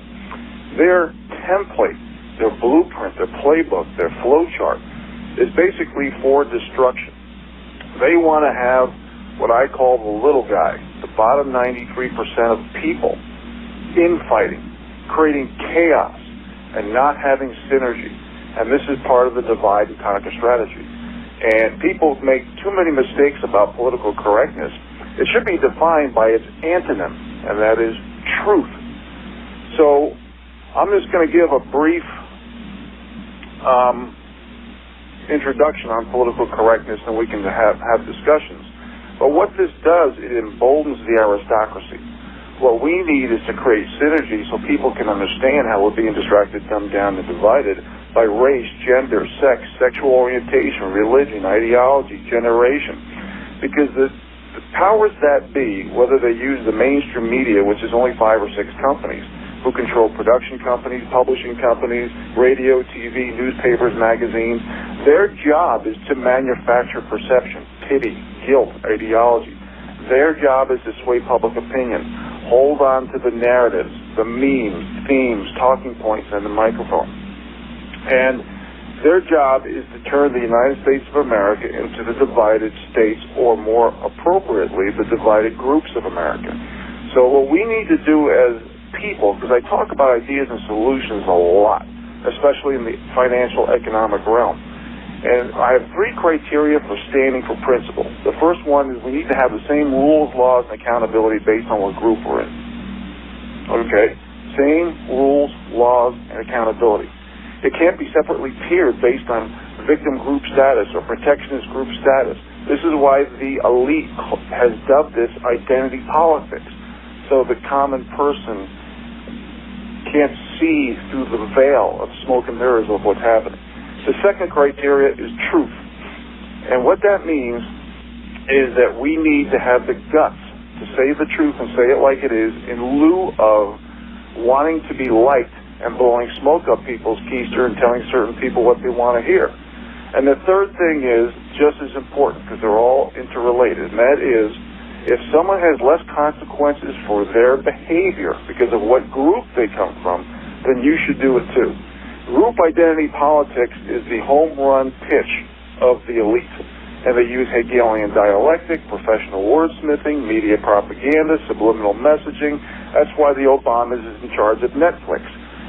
Their template, their blueprint, their playbook, their flowchart is basically for destruction. They want to have what I call the little guy, the bottom 93% of people, infighting, creating chaos, and not having synergy. And this is part of the divide and conquer strategy. And people make too many mistakes about political correctness. It should be defined by its antonym, and that is truth. So I'm just going to give a brief introduction on political correctness, and we can have discussions. But what this does, it emboldens the aristocracy. What we need is to create synergy so people can understand how we're being distracted, dumbed down, and divided by race, gender, sex, sexual orientation, religion, ideology, generation. Because the powers that be, whether they use the mainstream media, which is only 5 or 6 companies, who control production companies, publishing companies, radio, TV, newspapers, magazines. Their job is to manufacture perception, pity, guilt, ideology. Their job is to sway public opinion, hold on to the narratives, the memes, themes, talking points, and the microphone. And their job is to turn the United States of America into the divided states, or more appropriately, the divided groups of America. So what we need to do as people, because I talk about ideas and solutions a lot, especially in the financial economic realm. And I have 3 criteria for standing for principle. The first one is we need to have the same rules, laws, and accountability based on what group we're in. Okay? Same rules, laws, and accountability. It can't be separately tiered based on victim group status or protectionist group status. This is why the elite has dubbed this identity politics. so the common person can't see through the veil of smoke and mirrors of what's happening. The second criteria is truth. And what that means is that we need to have the guts to say the truth and say it like it is, in lieu of wanting to be liked and blowing smoke up people's keister and telling certain people what they want to hear. And the third thing is just as important, because they're all interrelated, and that is, if someone has less consequences for their behavior because of what group they come from, then you should do it too. Group identity politics is the home run pitch of the elite. And they use Hegelian dialectic, professional wordsmithing, media propaganda, subliminal messaging. That's why the Obamas is in charge of Netflix,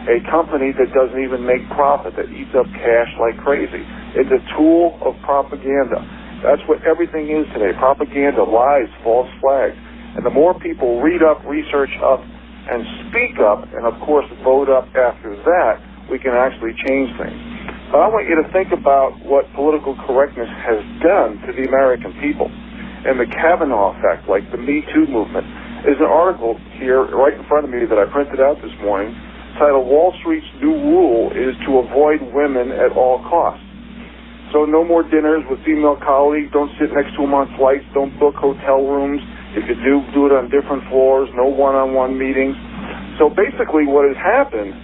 a company that doesn't even make profit, that eats up cash like crazy. It's a tool of propaganda. That's what everything is today. Propaganda, lies, false flags. And the more people read up, research up, and speak up, and of course vote up after that, we can actually change things. But I want you to think about what political correctness has done to the American people. And the Kavanaugh effect, like the Me Too movement. There's an article here right in front of me that I printed out this morning titled Wall Street's New Rule is to Avoid Women at All Costs. So no more dinners with female colleagues, don't sit next to them on flights, don't book hotel rooms. If you do it on different floors, no one-on-one meetings. So basically what has happened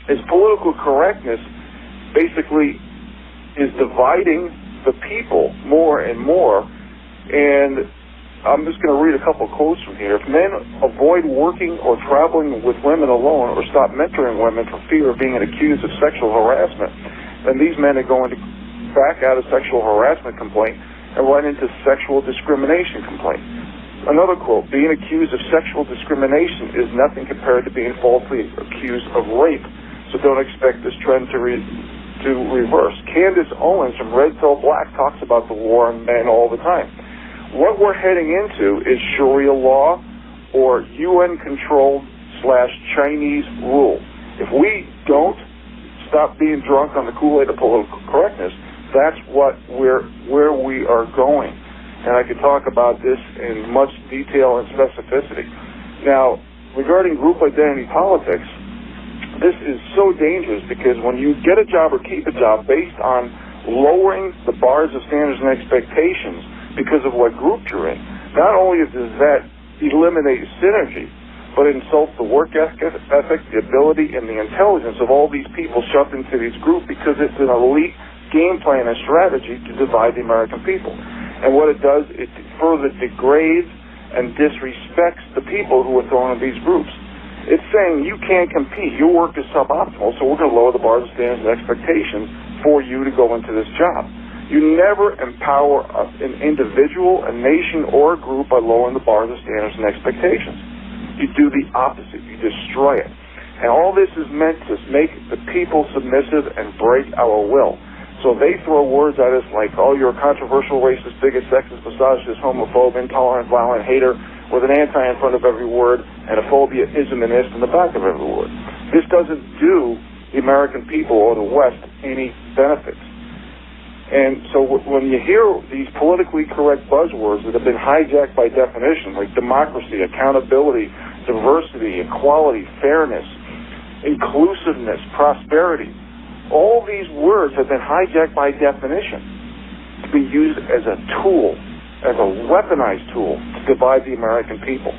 is political correctness basically is dividing the people more and more. And I'm just going to read a couple quotes from here. If men avoid working or traveling with women alone or stop mentoring women for fear of being accused of sexual harassment, then these men are going to back out a sexual harassment complaint and run into sexual discrimination complaint. Another quote, being accused of sexual discrimination is nothing compared to being falsely accused of rape, so don't expect this trend to reverse. Candace Owens from Red Pill Black talks about the war on men all the time. What we're heading into is Sharia law or UN-controlled / Chinese rule. If we don't stop being drunk on the Kool-Aid of political correctness, that's where we are going. And I could talk about this in much detail and specificity. Now, regarding group identity politics, this is so dangerous because when you get a job or keep a job based on lowering the bars of standards and expectations because of what group you're in, not only does that eliminate synergy, but it insults the work ethic, the ability, and the intelligence of all these people shoved into these groups because it's an elite game plan and strategy to divide the American people. And what it does, it further degrades and disrespects the people who are thrown in these groups. It's saying you can't compete. Your work is suboptimal, so we're going to lower the bars of standards and expectations for you to go into this job. You never empower an individual, a nation, or a group by lowering the bars of standards and expectations. You do the opposite. You destroy it. And all this is meant to make the people submissive and break our will. So they throw words at us like, oh, you're a controversial racist, bigot, sexist, misogynist, homophobe, intolerant, violent, hater, with an anti in front of every word and a phobia, ism, and ist in the back of every word. This doesn't do the American people or the West any benefits. And so when you hear these politically correct buzzwords that have been hijacked by definition, like democracy, accountability, diversity, equality, fairness, inclusiveness, prosperity, all these words have been hijacked by definition to be used as a tool, as a weaponized tool to divide the American people.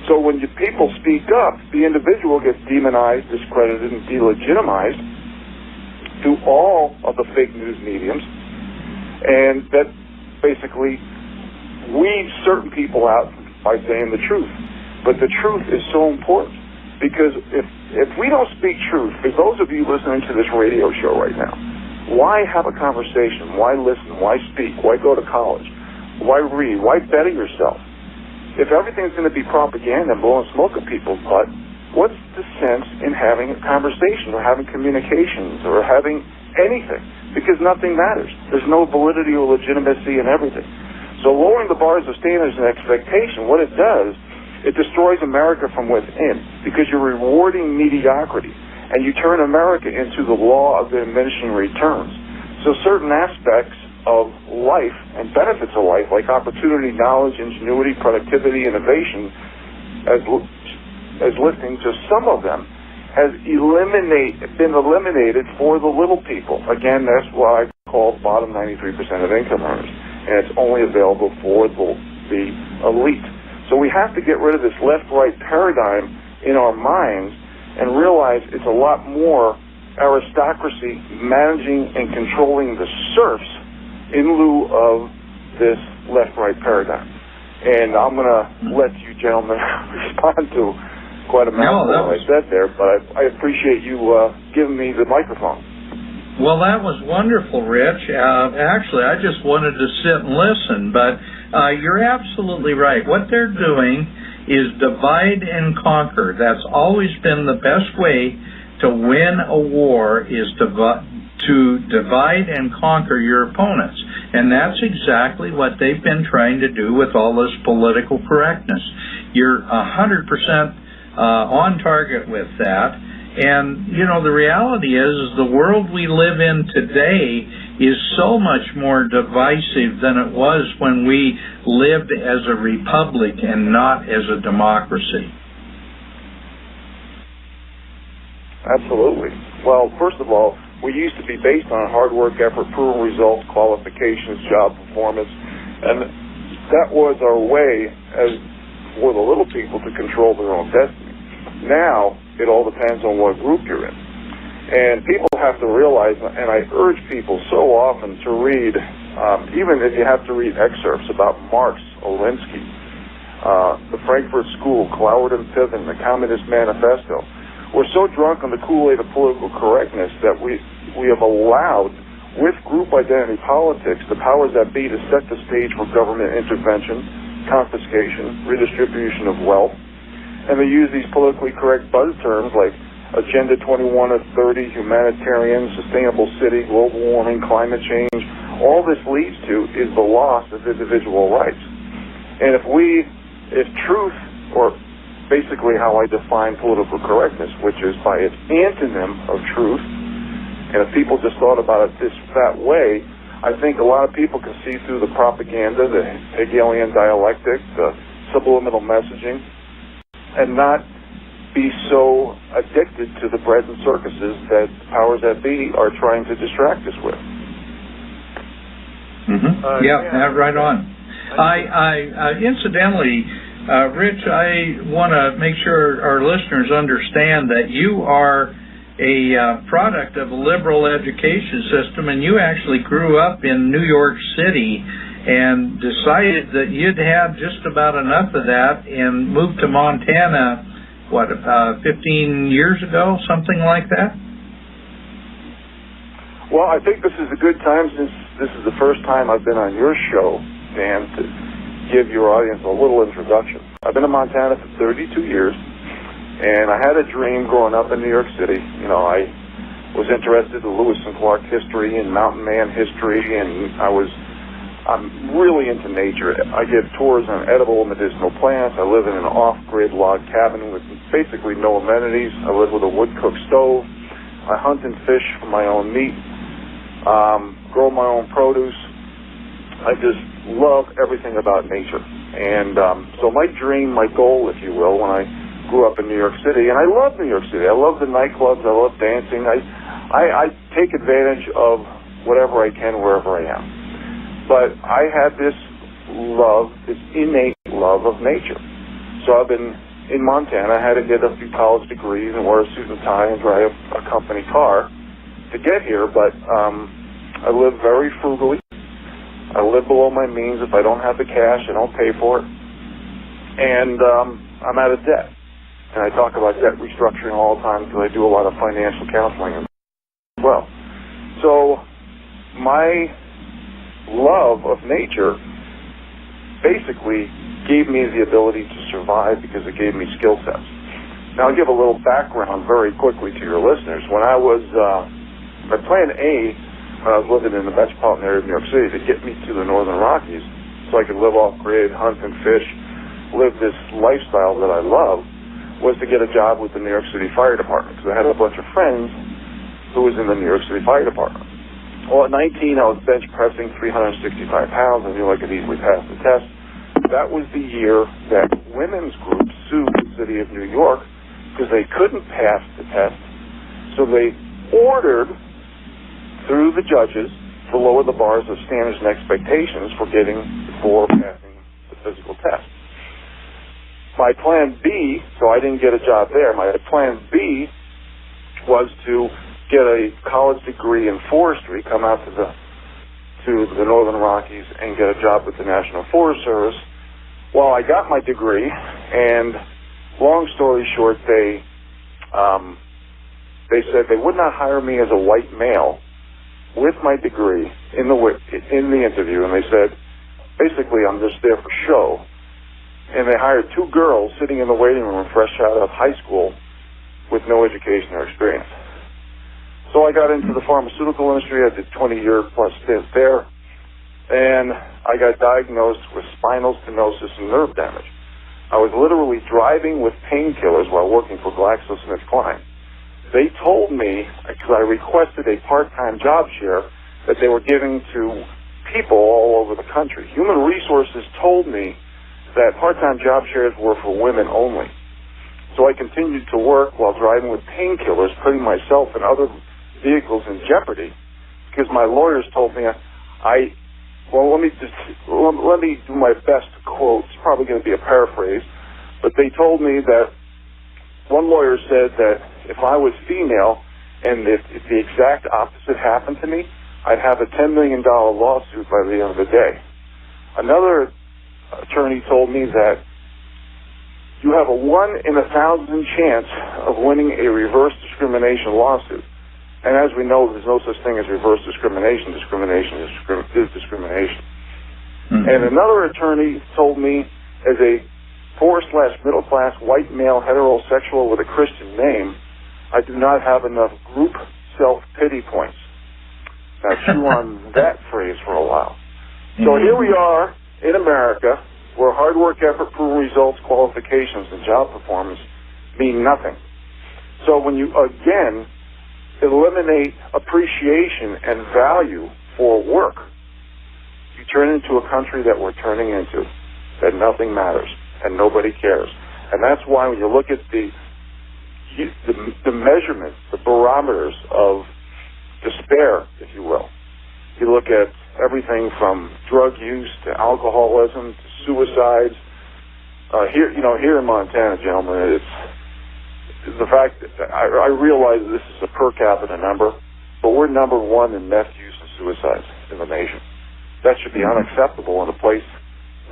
So when people speak up, the individual gets demonized, discredited, and delegitimized through all of the fake news mediums, and that basically weeds certain people out by saying the truth. But the truth is so important. Because if we don't speak truth, for those of you listening to this radio show right now, why have a conversation? Why listen? Why speak? Why go to college? Why read? Why better yourself? If everything's going to be propaganda and blowing smoke at people's butt, what's the sense in having a conversation or having communications or having anything? Because nothing matters. There's no validity or legitimacy in everything. So lowering the bars of standards and expectation, what it does, it destroys America from within because you're rewarding mediocrity and you turn America into the law of diminishing returns. So certain aspects of life and benefits of life, like opportunity, knowledge, ingenuity, productivity, innovation, as listening to some of them, has been eliminated for the little people. Again, that's why I call bottom 93% of income earners, and it's only available for the elite. So we have to get rid of this left-right paradigm in our minds and realize it's a lot more aristocracy managing and controlling the serfs in lieu of this left-right paradigm. And I'm going to let you gentlemen respond to quite a mouthful I said there, but I appreciate you giving me the microphone. Well, that was wonderful, Rich. Actually, I just wanted to sit and listen, but you're absolutely right. What they're doing is divide and conquer. That's always been the best way to win a war, is to divide and conquer your opponents. And that's exactly what they've been trying to do with all this political correctness. You're 100% on target with that. And, you know, the reality is the world we live in today is so much more divisive than it was when we lived as a republic and not as a democracy. Absolutely. Well, first of all, we used to be based on hard work, effort, proven results, qualifications, job performance, and that was our way as for the little people to control their own destiny. Now, it all depends on what group you're in. And people have to realize, and I urge people so often to read, even if you have to read excerpts about Marx, Olinsky, the Frankfurt School, Cloward and Piven, the Communist Manifesto. We're so drunk on the Kool-Aid of political correctness that we have allowed, with group identity politics, the powers that be to set the stage for government intervention, confiscation, redistribution of wealth. And they use these politically correct buzz terms like Agenda 21 or 30, humanitarian, sustainable city, global warming, climate change. All this leads to is the loss of individual rights. And if truth, or basically how I define political correctness, which is by its antonym of truth, and if people just thought about it that way, I think a lot of people can see through the propaganda, the Hegelian dialectic, the subliminal messaging, and not be so addicted to the bread and circuses that the powers that be are trying to distract us with. Yeah, right on. I incidentally, Rich, I want to make sure our listeners understand that you are a product of a liberal education system, and you actually grew up in New York City and decided that you'd had just about enough of that and moved to Montana, 15 years ago, something like that? Well, I think this is a good time, since this is the first time I've been on your show, Dan, to give your audience a little introduction. I've been in Montana for 32 years, and I had a dream growing up in New York City. You know, I was interested in Lewis and Clark history and mountain man history, and I'm really into nature. I give tours on edible medicinal plants. I live in an off-grid log cabin with basically no amenities. I live with a wood-cooked stove. I hunt and fish for my own meat, grow my own produce. I just love everything about nature. And so my dream, my goal, if you will, when I grew up in New York City, and I love New York City. I love the nightclubs. I love dancing. I take advantage of whatever I can wherever I am. But I had this love, this innate love of nature. So I've been in Montana. I had to get a few college degrees and wear a suit and tie and drive a company car to get here. But I live very frugally. I live below my means. If I don't have the cash, I don't pay for it. And I'm out of debt. And I talk about debt restructuring all the time because I do a lot of financial counseling as well. So my love of nature basically gave me the ability to survive because it gave me skill sets. Now I'll give a little background very quickly to your listeners. When I was, my plan A, when I was living in the metropolitan area of New York City, to get me to the Northern Rockies so I could live off-grid, hunt and fish, live this lifestyle that I love, was to get a job with the New York City Fire Department, because I had a bunch of friends who was in the New York City Fire Department. Well, at 19, I was bench pressing 365 pounds. I knew I could easily pass the test. That was the year that women's groups sued city of New York because they couldn't pass the test. So they ordered, through the judges, to lower the bars of standards and expectations for passing the physical test. My plan B, so I didn't get a job there, my plan B was to get a college degree in forestry, come out to the Northern Rockies and get a job with the National Forest Service. Well, I got my degree, and long story short, they said they would not hire me as a white male with my degree in the interview, and they said, basically, I'm just there for show. And they hired two girls sitting in the waiting room fresh out of high school with no education or experience. So I got into the pharmaceutical industry. I did 20-year plus stint there, and I got diagnosed with spinal stenosis and nerve damage. I was literally driving with painkillers while working for GlaxoSmithKline. They told me, because I requested a part-time job share that they were giving to people all over the country. Human Resources told me that part-time job shares were for women only. So I continued to work while driving with painkillers, putting myself and other vehicles in jeopardy, because my lawyers told me, let me do my best to quote. It's probably going to be a paraphrase, but they told me that one lawyer said that if I was female and if the exact opposite happened to me, I'd have a $10 million lawsuit by the end of the day. Another attorney told me that you have a 1 in 1,000 chance of winning a reverse discrimination lawsuit. And as we know, there's no such thing as reverse discrimination. Discrimination is discrimination. Mm-hmm. And another attorney told me, as a poor/middle class white male heterosexual with a Christian name, I do not have enough group self-pity points. Now chew on that phrase for a while. So here we are in America, where hard work, effort, proven results, qualifications, and job performance mean nothing. So when you, again, eliminate appreciation and value for work, you turn into a country that we're turning into, that nothing matters and nobody cares. And that's why when you look at the measurements, the barometers of despair, if you will, you look at everything from drug use to alcoholism to suicides. Here in Montana, gentlemen, it's the fact that I realize this is a per capita number, but we're number one in meth use and suicides in the nation. That should be unacceptable in a place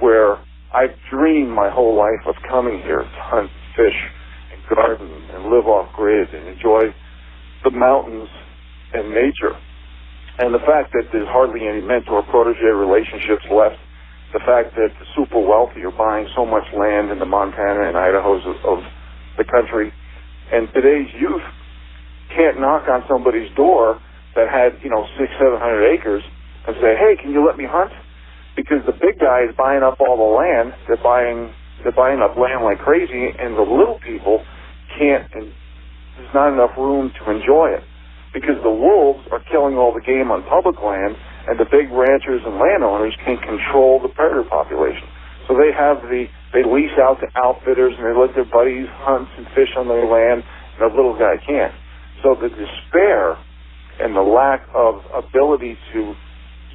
where I've dreamed my whole life of coming here to hunt, fish, and garden, and live off-grid, and enjoy the mountains and nature. And the fact that there's hardly any mentor-protege relationships left, the fact that the super wealthy are buying so much land in the Montana and Idahos of the country, and today's youth can't knock on somebody's door that had, 600-700 acres and say, hey, can you let me hunt? Because the big guy is buying up all the land. They're buying up land like crazy, and the little people can't, and there's not enough room to enjoy it. Because the wolves are killing all the game on public land, and the big ranchers and landowners can control the predator population. So they lease out to outfitters, and they let their buddies hunt and fish on their land, and the little guy can't. So the despair and the lack of ability to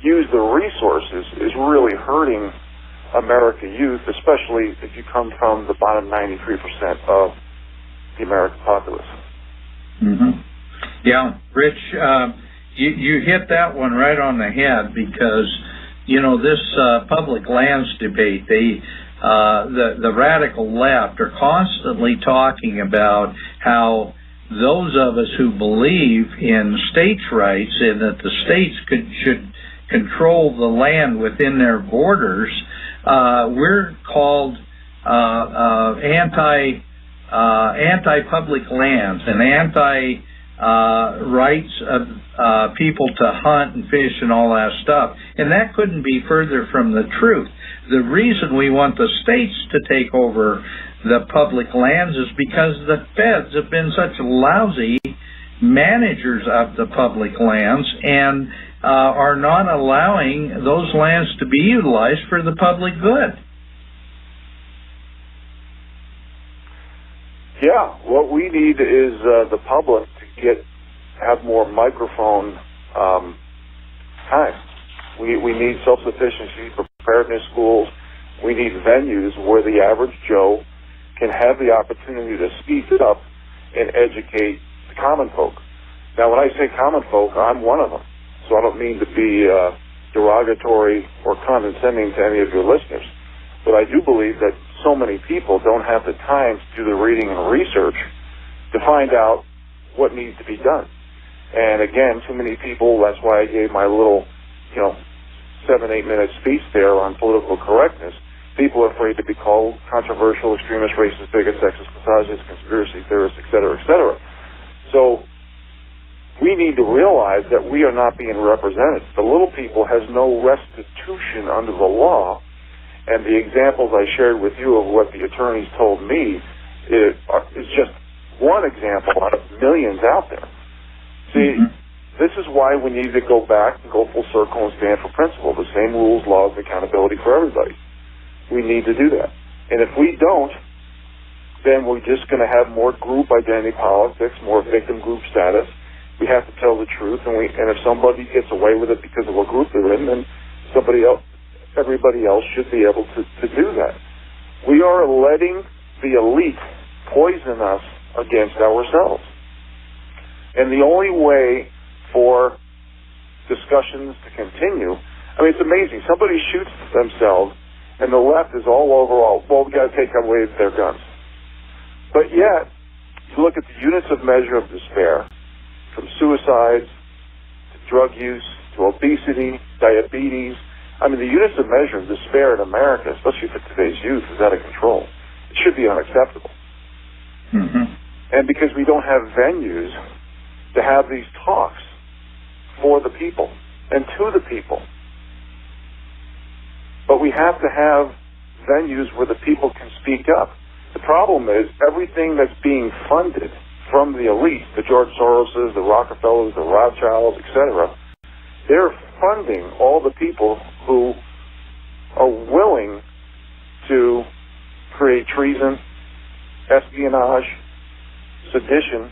use the resources is really hurting American youth, especially if you come from the bottom 93% of the American populace. Mm-hmm. Yeah, Rich, you hit that one right on the head, because this public lands debate, the radical left are constantly talking about how those of us who believe in states' rights and that the states should control the land within their borders, we're called anti-public lands and rights of people to hunt and fish and all that stuff. And that couldn't be further from the truth. The reason we want the states to take over the public lands is because the feds have been such lousy managers of the public lands and are not allowing those lands to be utilized for the public good. Yeah, what we need is the public to have more microphone time. We need self-sufficiency, preparedness schools. We need venues where the average Joe can have the opportunity to speak up and educate the common folk. Now, when I say common folk, I'm one of them. So I don't mean to be derogatory or condescending to any of your listeners. But I do believe that so many people don't have the time to do the reading and research to find out what needs to be done. And again, too many people, that's why I gave my little, 7-8 minute speech there on political correctness. People are afraid to be called controversial, extremist, racist, bigot, sexist, misogynist, conspiracy theorists, et cetera, et cetera. So we need to realize that we are not being represented. The little people has no restitution under the law, and the examples I shared with you of what the attorneys told me is just one example out of millions out there. See, this is why we need to go back and go full circle and stand for principle, the same rules, laws, and accountability for everybody. We need to do that. And if we don't, then we're just going to have more group identity politics, more victim group status. We have to tell the truth, and if somebody gets away with it because of a group they're in, then everybody else should be able to do that. We are letting the elite poison us against ourselves. And the only way for discussions to continue, it's amazing. Somebody shoots themselves, and the left is all over, we've got to take away their guns. But yet, you look at the units of measure of despair, from suicides to drug use to obesity, diabetes. The units of measure of despair in America, especially for today's youth, is out of control. It should be unacceptable. And because we don't have venues to have these talks for the people and to the people. But we have to have venues where the people can speak up. The problem is everything that's being funded from the elite, the George Soroses, the Rockefellers, the Rothschilds, etc., they're funding all the people who are willing to create treason, espionage, sedition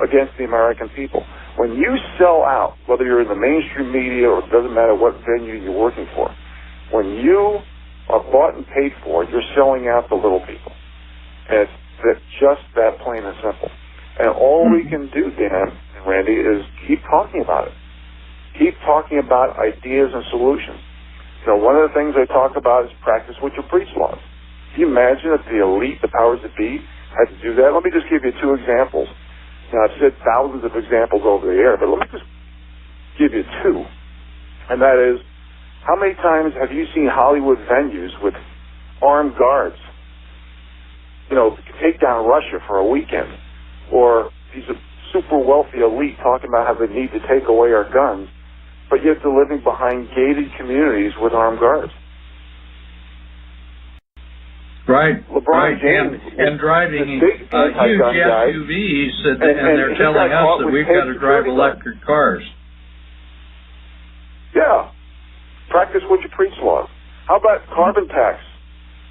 against the American people. When you sell out, whether you're in the mainstream media or it doesn't matter what venue you're working for, when you are bought and paid for, you're selling out the little people. And it's just that plain and simple. And all we can do, Dan and Randy, is keep talking about it. Keep talking about ideas and solutions. One of the things I talk about is practice what you preach laws. Can you imagine if the elite, the powers that be, had to do that? Let me just give you 2 examples. Now, I've said thousands of examples over the air, but let me just give you 2. And that is, how many times have you seen Hollywood venues with armed guards, take down Russia for a weekend? Or these super wealthy elite talking about how they need to take away our guns, but yet they're living behind gated communities with armed guards. Right. LeBron James and driving huge SUVs, and they're telling us that we've got to drive electric cars. Yeah. Practice what you preach laws. How about carbon tax?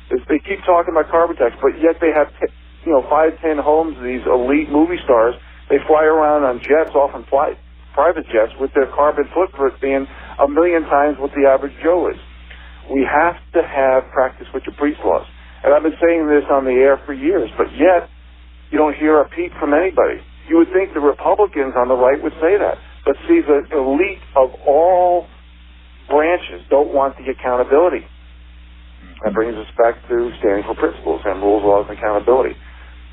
They keep talking about carbon tax, but yet they have 5-10 homes, these elite movie stars. They fly around on jets, often private jets, with their carbon footprint being 1 million times what the average Joe is. We have to have practice what you preach laws. And I've been saying this on the air for years, but yet you don't hear a peep from anybody. You would think the Republicans on the right would say that. But see, the elite of all branches don't want the accountability. That brings us back to standing for principles and rules, laws, and accountability.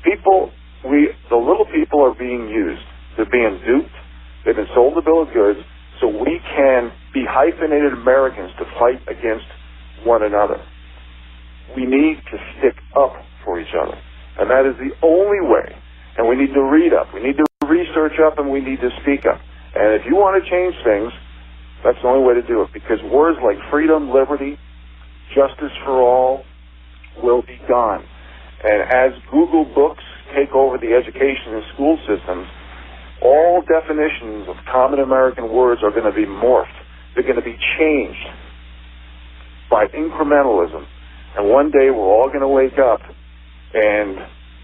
The little people are being used. They're being duped. They've been sold the bill of goods so we can be hyphenated Americans to fight against one another. We need to stick up for each other. And that is the only way. And we need to read up. We need to research up, and we need to speak up. And if you want to change things, that's the only way to do it. Because words like freedom, liberty, justice for all will be gone. And as Google books take over the education and school systems, all definitions of common American words are going to be morphed. They're going to be changed by incrementalism. And one day we're all going to wake up and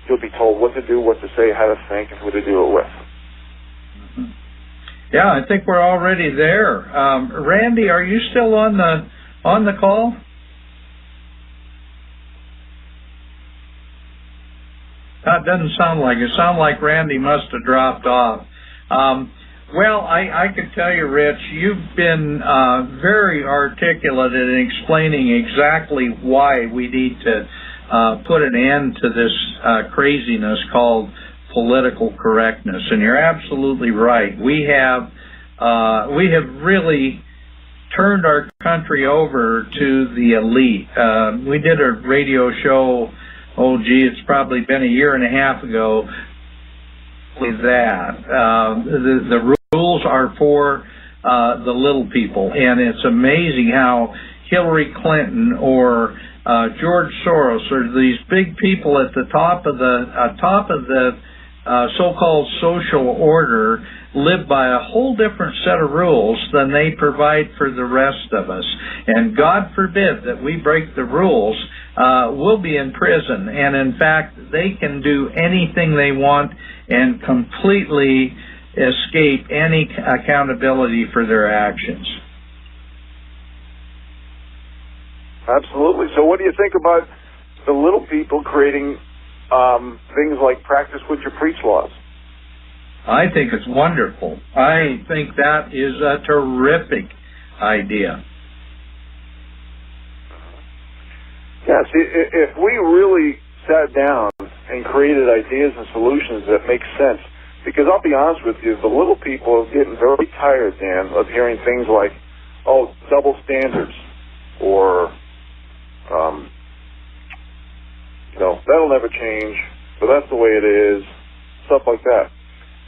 you'll be told what to do, what to say, how to think, and who to do it with. Mm-hmm. Yeah, I think we're already there. Randy, are you still on the call? That doesn't sound like it. Sounds like Randy must have dropped off. Well, I can tell you, Rich, you've been very articulate in explaining exactly why we need to put an end to this craziness called political correctness. And you're absolutely right. We have really turned our country over to the elite. We did a radio show, it's probably been a year and a half ago, with that. The rules are for the little people, and it's amazing how Hillary Clinton or George Soros or these big people at the top of the so-called social order live by a whole different set of rules than they provide for the rest of us. And God forbid that we break the rules, we'll be in prison. And in fact, they can do anything they want and completely escape any accountability for their actions. Absolutely. So what do you think about the little people creating things like practice what you preach laws? I think it's wonderful. I think that is a terrific idea. Yeah, see, if we really sat down and created ideas and solutions that make sense, because I'll be honest with you, the little people are getting very tired, Dan, of hearing things like, double standards, or, that'll never change, but that's the way it is, stuff like that.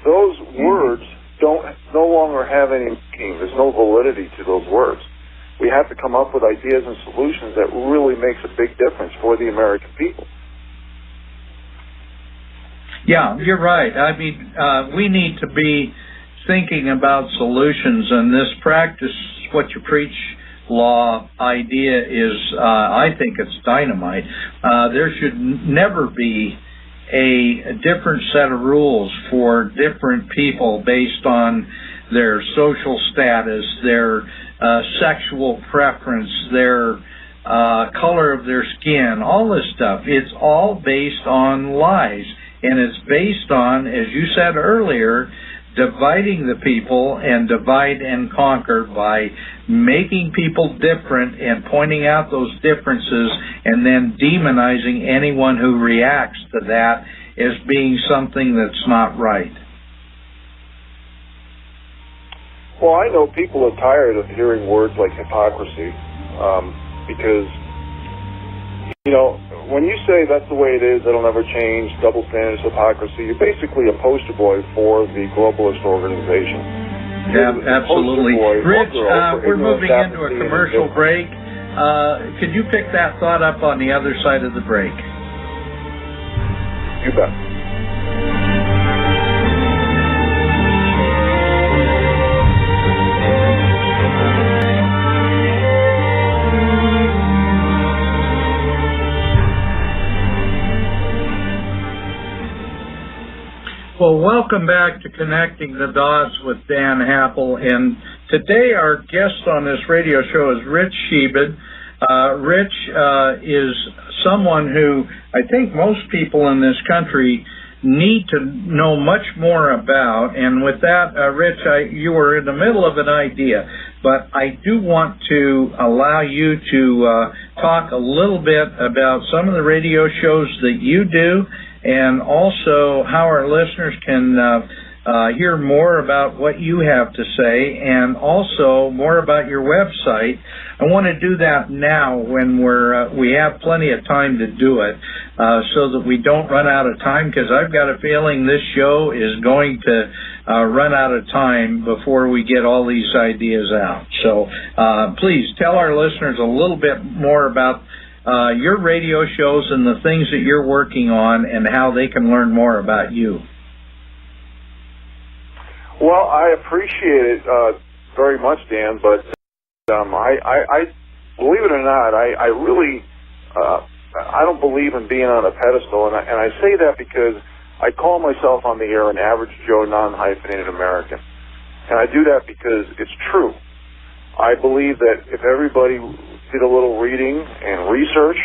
Those words no longer have any meaning. There's no validity to those words. We have to come up with ideas and solutions that really makes a big difference for the American people. Yeah, you're right. I mean, we need to be thinking about solutions, and this practice what you preach law idea is, I think it's dynamite. There should never be a different set of rules for different people based on their social status, their sexual preference, their color of their skin, all this stuff. It's all based on lies. And it's based on, as you said earlier, dividing the people and divide and conquer by making people different and pointing out those differences and then demonizing anyone who reacts to that as being something that's not right. Well, I know people are tired of hearing words like hypocrisy because, when you say that's the way it is, it'll never change, double standards, hypocrisy, you're basically a poster boy for the globalist organization. Yeah, absolutely. Rich, we're moving into a commercial break. Could you pick that thought up on the other side of the break? You bet. Well, welcome back to Connecting the Dots with Dan Happel, and today our guest on this radio show is Rich Shebid. Rich is someone who I think most people in this country need to know much more about, and with that, Rich, you were in the middle of an idea, but I do want to allow you to talk a little bit about some of the radio shows that you do, and also how our listeners can hear more about what you have to say, and also more about your website. I want to do that now when we have plenty of time to do it, so that we don't run out of time, because I've got a feeling this show is going to run out of time before we get all these ideas out. So please tell our listeners a little bit more about your radio shows and the things that you're working on and how they can learn more about you. Well, I appreciate it very much, Dan, but I believe it or not, I really I don't believe in being on a pedestal, and I say that because I call myself on the air an average Joe non-hyphenated American. And I do that because it's true. I believe that if everybody did a little reading and research,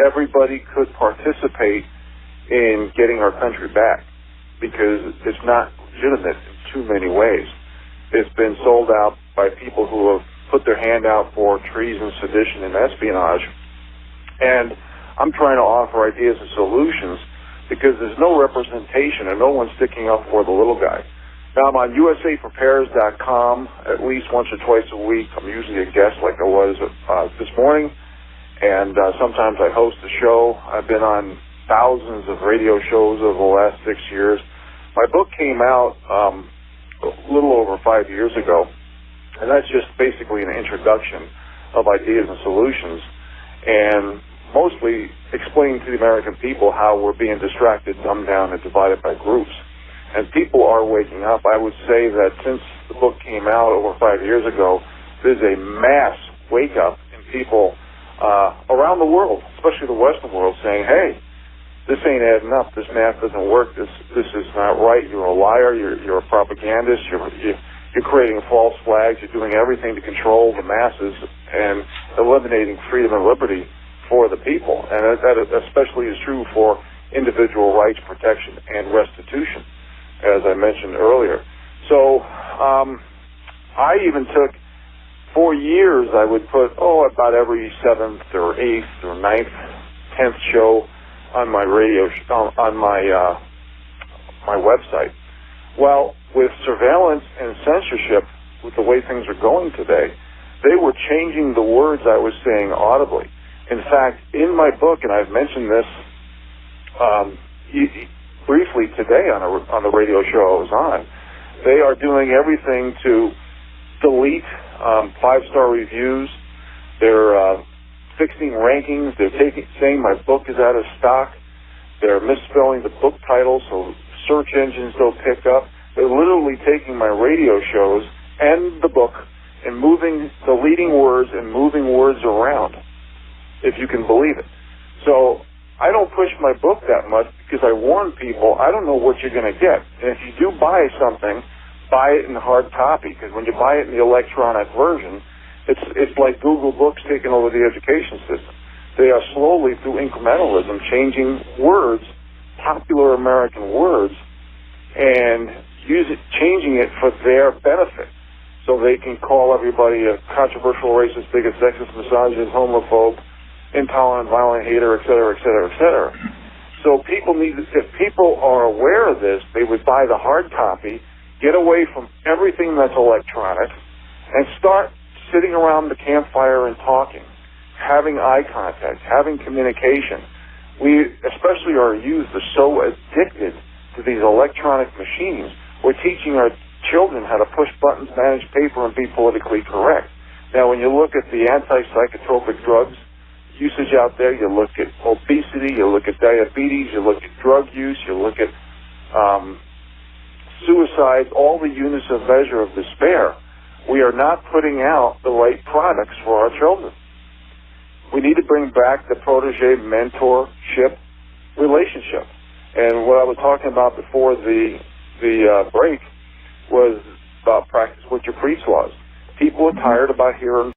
everybody could participate in getting our country back, because it's not legitimate in too many ways. It's been sold out by people who have put their hand out for treason, sedition, and espionage. And I'm trying to offer ideas and solutions because there's no representation and no one sticking up for the little guy. Now, I'm on usaprepares.com at least once or twice a week. I'm usually a guest like I was this morning, and sometimes I host a show. I've been on thousands of radio shows over the last 6 years. My book came out a little over 5 years ago, and that's just basically an introduction of ideas and solutions, and mostly explaining to the American people how we're being distracted, dumbed down, and divided by groups. And people are waking up. I would say that since the book came out over 5 years ago, there's a mass wake-up in people around the world, especially the Western world, saying, hey, this ain't adding up. This math doesn't work. This is not right. You're a liar. You're a propagandist. You're creating false flags. You're doing everything to control the masses and eliminating freedom and liberty for the people. And that especially is true for individual rights protection and restitution, as I mentioned earlier. So I even took, for years, I would put, about every 7th or 8th or 9th, 10th show on my radio, on my website. Well, with surveillance and censorship, with the way things are going today, they were changing the words I was saying audibly. In fact, in my book, and I've mentioned this briefly today on the radio show I was on, they are doing everything to delete 5-star reviews. They're fixing rankings. They're saying my book is out of stock. They're misspelling the book title so search engines don't pick up. They're literally taking my radio shows and the book and deleting words and moving words around, if you can believe it. So I don't push my book that much because I warn people, I don't know what you're going to get. And if you do buy something, buy it in hard copy, because when you buy it in the electronic version, it's like Google Books taking over the education system. They are slowly, through incrementalism, changing words, popular American words, and changing it for their benefit. So they can call everybody a controversial racist, bigot, sexist, misogynist, homophobe, intolerant, violent hater, et cetera, et cetera, et cetera. So if people are aware of this, they would buy the hard copy, get away from everything that's electronic, and start sitting around the campfire and talking, having eye contact, having communication. We, especially our youth, are so addicted to these electronic machines. We're teaching our children how to push buttons, manage paper, and be politically correct. Now, when you look at the anti-psychotropic drugs usage out there, you look at obesity, you look at diabetes, you look at drug use, you look at suicide, all the units of measure of despair, we are not putting out the right products for our children. We need to bring back the protege-mentorship relationship. And what I was talking about before the break was about practice what you preach laws. People are tired about hearing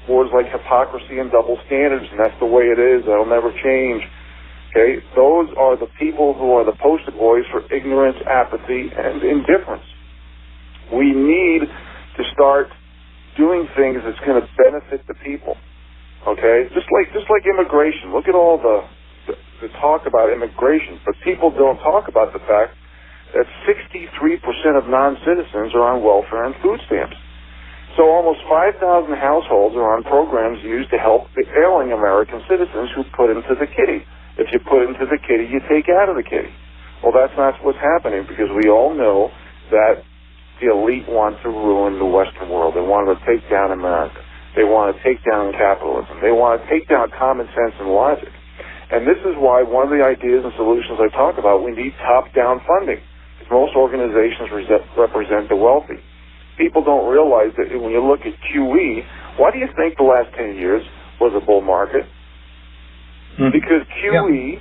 words like hypocrisy and double standards, and that's the way it is. That'll never change. Okay, those are the people who are the poster boys for ignorance, apathy, and indifference. We need to start doing things that's going to benefit the people. Okay, just like immigration. Look at all the talk about immigration, but people don't talk about the fact that 63% of non-citizens are on welfare and food stamps. So almost 5,000 households are on programs used to help the ailing American citizens who put into the kitty. If you put into the kitty, you take out of the kitty. Well, that's not what's happening, because we all know that the elite want to ruin the Western world. They want to take down America. They want to take down capitalism. They want to take down common sense and logic. And this is why one of the ideas and solutions I talk about, we need top-down funding. Because most organizations represent the wealthy. People don't realize that when you look at QE, why do you think the last 10 years was a bull market? because QE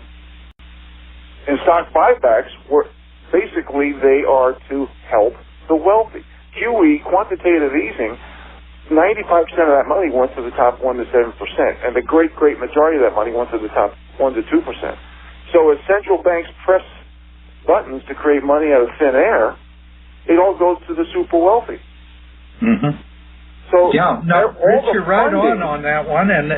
and stock buybacks were basically, they are to help the wealthy. QE, quantitative easing, 95% of that money went to the top 1 to 7%, and the great majority of that money went to the top 1 to 2%. So as central banks press buttons to create money out of thin air, it all goes to the super wealthy. So yeah, no, Rich, you're right on that one, and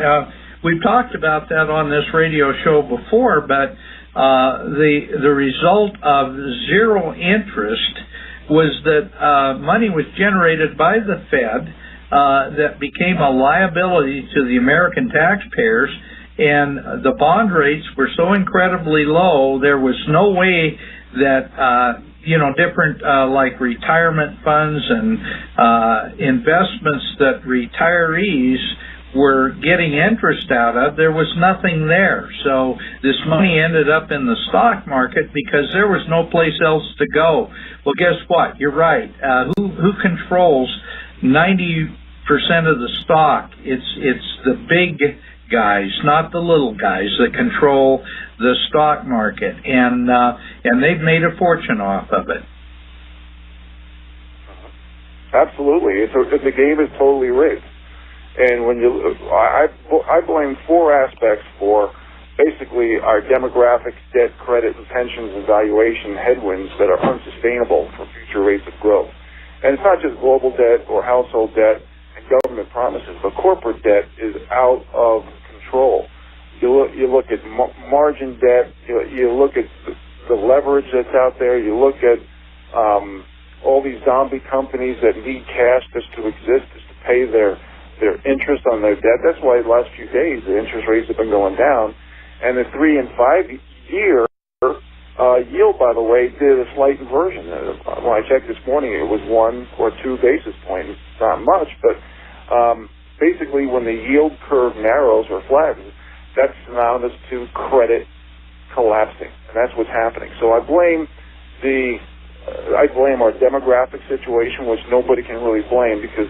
we've talked about that on this radio show before, but the result of zero interest was that money was generated by the Fed that became a liability to the American taxpayers, and the bond rates were so incredibly low, there was no way that different like retirement funds and investments that retirees were getting interest out of, there was nothing there. So this money ended up in the stock market because there was no place else to go. Well, guess what? You're right. Who controls 90% of the stock? It's the big guys, not the little guys, that control the stock market, and they've made a fortune off of it. Absolutely, the game is totally rigged. And when I blame 4 aspects for basically our demographics, debt, credit, and pensions and valuation headwinds that are unsustainable for future rates of growth. And it's not just global debt or household debt and government promises, but corporate debt is out of control. You look at margin debt, you look at the leverage that's out there, you look at all these zombie companies that need cash just to exist, just to pay their interest on their debt. That's why the last few days the interest rates have been going down. And the 3 and 5 year yield, by the way, did a slight inversion. When I checked this morning, it was 1 or 2 basis points. Not much, but basically when the yield curve narrows or flattens, that's synonymous to credit collapsing, and that's what's happening. So I blame our demographic situation, which nobody can really blame, because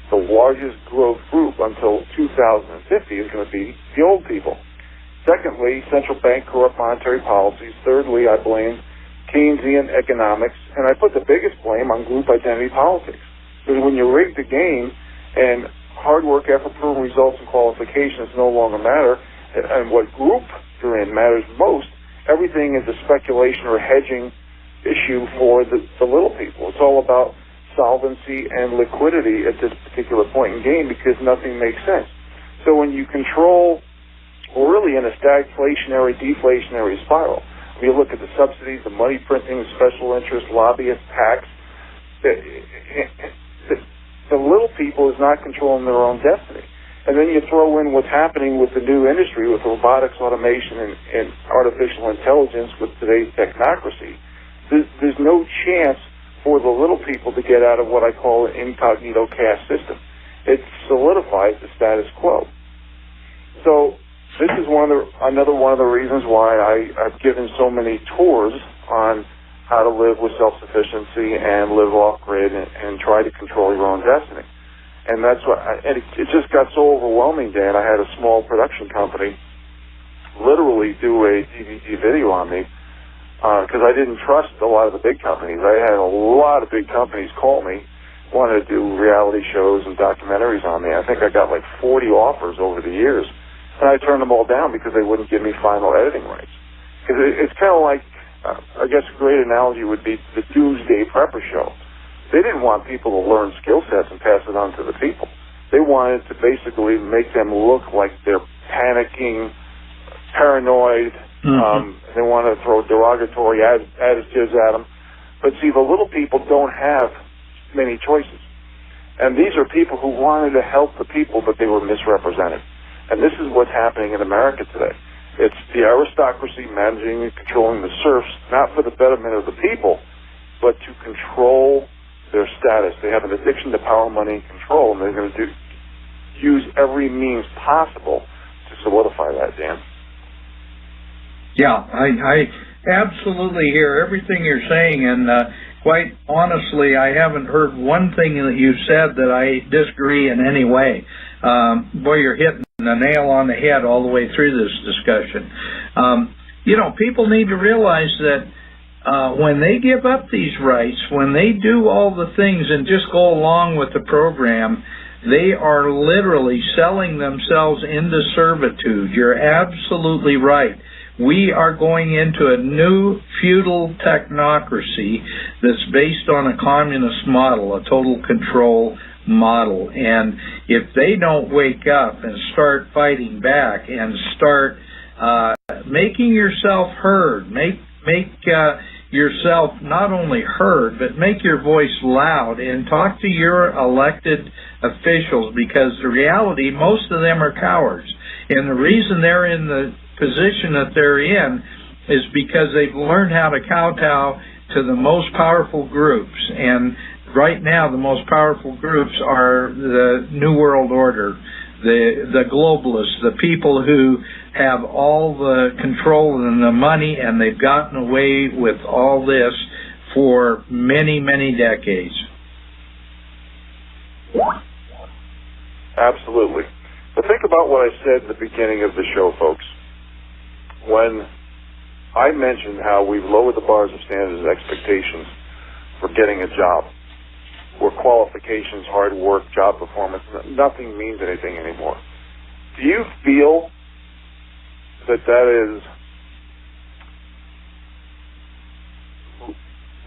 the largest growth group until 2050 is going to be the old people. Secondly, central bank corrupt monetary policies. Thirdly, I blame Keynesian economics, and I put the biggest blame on group identity politics. Because when you rig the game and hard work, effort, proven results, and qualifications no longer matter, and what group you're in matters most, everything is a speculation or hedging issue for the little people. It's all about solvency and liquidity at this particular point in game, because nothing makes sense. So when you control, we're really in a stagflationary, deflationary spiral. When you look at the subsidies, the money printing, special interest, lobbyist, tax, the little people is not controlling their own destiny. And then you throw in what's happening with the new industry, with robotics, automation, and artificial intelligence, with today's technocracy. There's no chance for the little people to get out of what I call an incognito caste system. It solidifies the status quo. So this is another one of the reasons why I've given so many tours on how to live with self-sufficiency and live off-grid and try to control your own destiny. And that's what, it just got so overwhelming, Dan. I had a small production company literally do a DVD video on me because I didn't trust a lot of the big companies. I had a lot of big companies call me, wanted to do reality shows and documentaries on me. I think I got like 40 offers over the years, and I turned them all down because they wouldn't give me final editing rights. Because it's kind of like, I guess a great analogy would be the Doomsday Prepper show. They didn't want people to learn skill sets and pass it on to the people. They wanted to basically make them look like they're panicking, paranoid. They want to throw derogatory adjectives at them. But see, the little people don't have many choices. And these are people who wanted to help the people, but they were misrepresented. And this is what's happening in America today. It's the aristocracy managing and controlling the serfs, not for the betterment of the people, but to control their status. They have an addiction to power, money, and control, and they're going to use every means possible to solidify that, Dan. Yeah, I absolutely hear everything you're saying, and quite honestly, I haven't heard one thing that you said that I disagree in any way. Boy, you're hitting the nail on the head all the way through this discussion. People need to realize that when they give up these rights, when they do all the things and just go along with the program, they are literally selling themselves into servitude. You're absolutely right. We are going into a new feudal technocracy that's based on a communist model, a total control model. And if they don't wake up and start fighting back and start making yourself heard, make yourself not only heard, but make your voice loud and talk to your elected officials, because the reality, most of them are cowards. And the reason they're in the position that they're in is because they've learned how to kowtow to the most powerful groups. And right now, the most powerful groups are the New World Order, the globalists, the people who have all the control and the money, and they've gotten away with all this for many, many decades. Absolutely. But think about what I said at the beginning of the show, folks. When I mentioned how we've lowered the bars of standards and expectations for getting a job, where qualifications, hard work, job performance, nothing means anything anymore. Do you feel that is...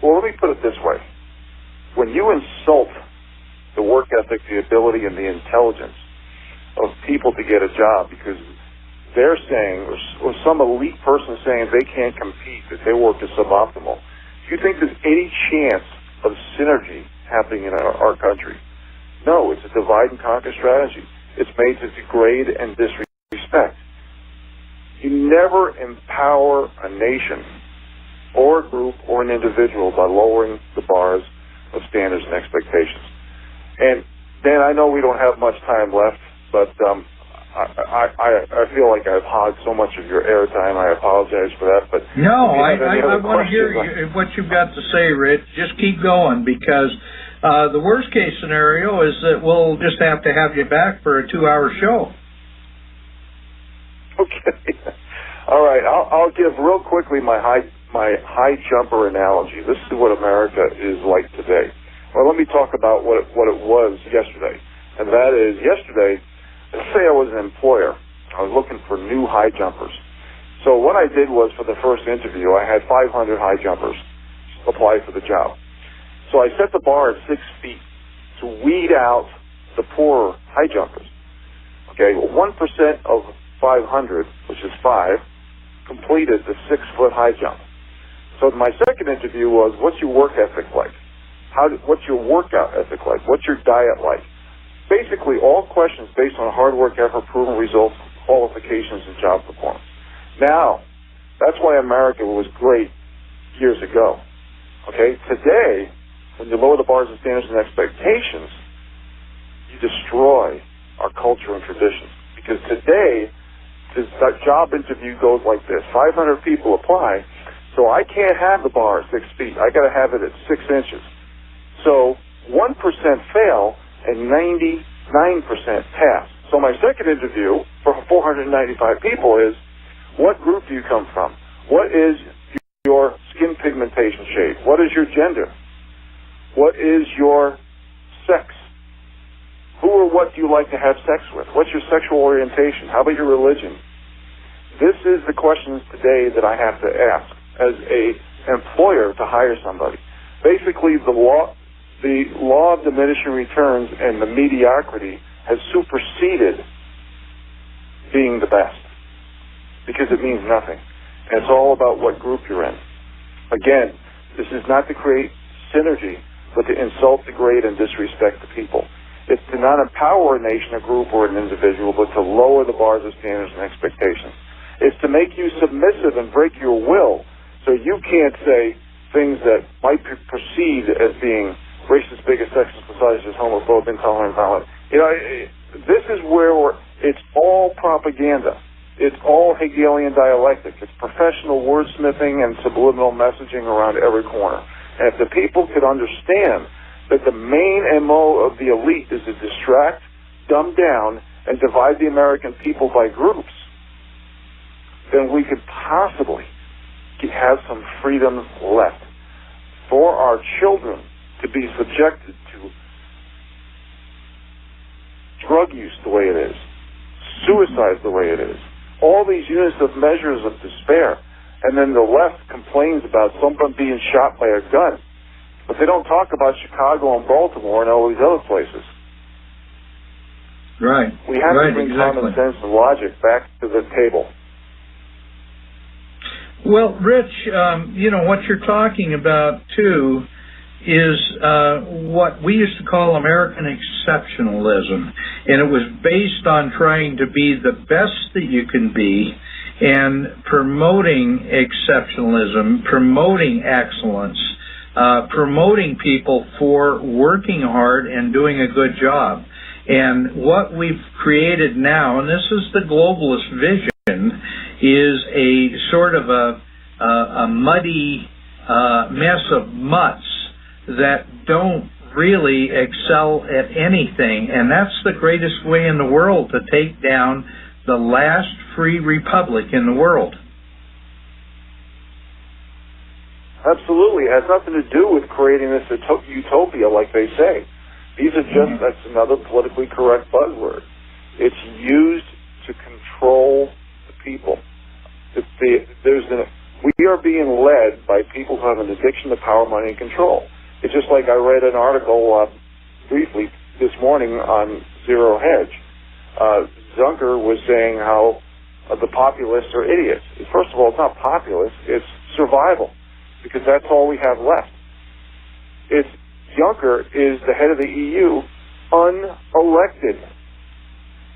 Well, let me put it this way. When you insult the work ethic, the ability, and the intelligence of people to get a job because they're saying, or some elite person saying they can't compete, that their work is suboptimal, do you think there's any chance of synergy happening in our country? No, it's a divide and conquer strategy. It's made to degrade and disrespect. You never empower a nation or a group or an individual by lowering the bars of standards and expectations. And Dan, I know we don't have much time left, but I feel like I've hogged so much of your airtime. I apologize for that. But no, I want to hear what you've got to say, Rich. Just keep going, because the worst case scenario is that we'll just have to have you back for a 2-hour show. Okay. All right. I'll give real quickly my high jumper analogy. This is what America is like today. Well, let me talk about what it was yesterday. And that is, yesterday, let's say I was an employer. I was looking for new high jumpers. So what I did was, for the first interview, I had 500 high jumpers apply for the job. So I set the bar at 6 feet to weed out the poorer high jumpers. Okay, well, 1% of 500, which is 5, completed the 6-foot high jump. So my second interview was, what's your work ethic like? What's your workout ethic like? What's your diet like? Basically, all questions based on hard work, effort, proven results, qualifications, and job performance. Now, that's why America was great years ago. Okay? Today, when you lower the bars of standards and expectations, you destroy our culture and traditions. Because today, the job interview goes like this. 500 people apply, so I can't have the bar at 6 feet. I got to have it at 6 inches. So 1% fail and 99% pass. So my second interview for 495 people is, what group do you come from? What is your skin pigmentation shade? What is your gender? What is your sex? Who or what do you like to have sex with? What's your sexual orientation? How about your religion? This is the questions today that I have to ask as an employer to hire somebody. Basically, the law of diminishing returns and the mediocrity has superseded being the best, because it means nothing. And it's all about what group you're in. Again, this is not to create synergy, but to insult, degrade, and disrespect the people. It's to not empower a nation, a group, or an individual, but to lower the bars of standards and expectations. It's to make you submissive and break your will, so you can't say things that might be perceived as being racist, bigot, sexist, misogynist, homophobic, intolerant, violent. You know, this is where it's all propaganda. It's all Hegelian dialectic. It's professional wordsmithing and subliminal messaging around every corner. And if the people could understand that the main MO of the elite is to distract, dumb down, and divide the American people by groups, then we could possibly have some freedom left for our children to be subjected to drug use the way it is, suicide the way it is, all these units of measures of despair, and then the left complains about someone being shot by a gun, but they don't talk about Chicago and Baltimore and all these other places. Right. We have to bring common sense and logic back to the table. Well, Rich, what you're talking about, too, is what we used to call American exceptionalism. And it was based on trying to be the best that you can be and promoting exceptionalism, promoting excellence, promoting people for working hard and doing a good job. And what we've created now, and this is the globalist vision, is a sort of a muddy mess of mutts that don't really excel at anything. And that's the greatest way in the world to take down the last free republic in the world. Absolutely. It has nothing to do with creating this utopia like they say. These are just, that's another politically correct buzzword. It's used to control the people. We are being led by people who have an addiction to power, money, and control. It's just like I read an article briefly this morning on Zero Hedge. Zunker was saying how the populists are idiots. First of all, it's not populist, it's survival, because that's all we have left. Juncker is the head of the EU, unelected.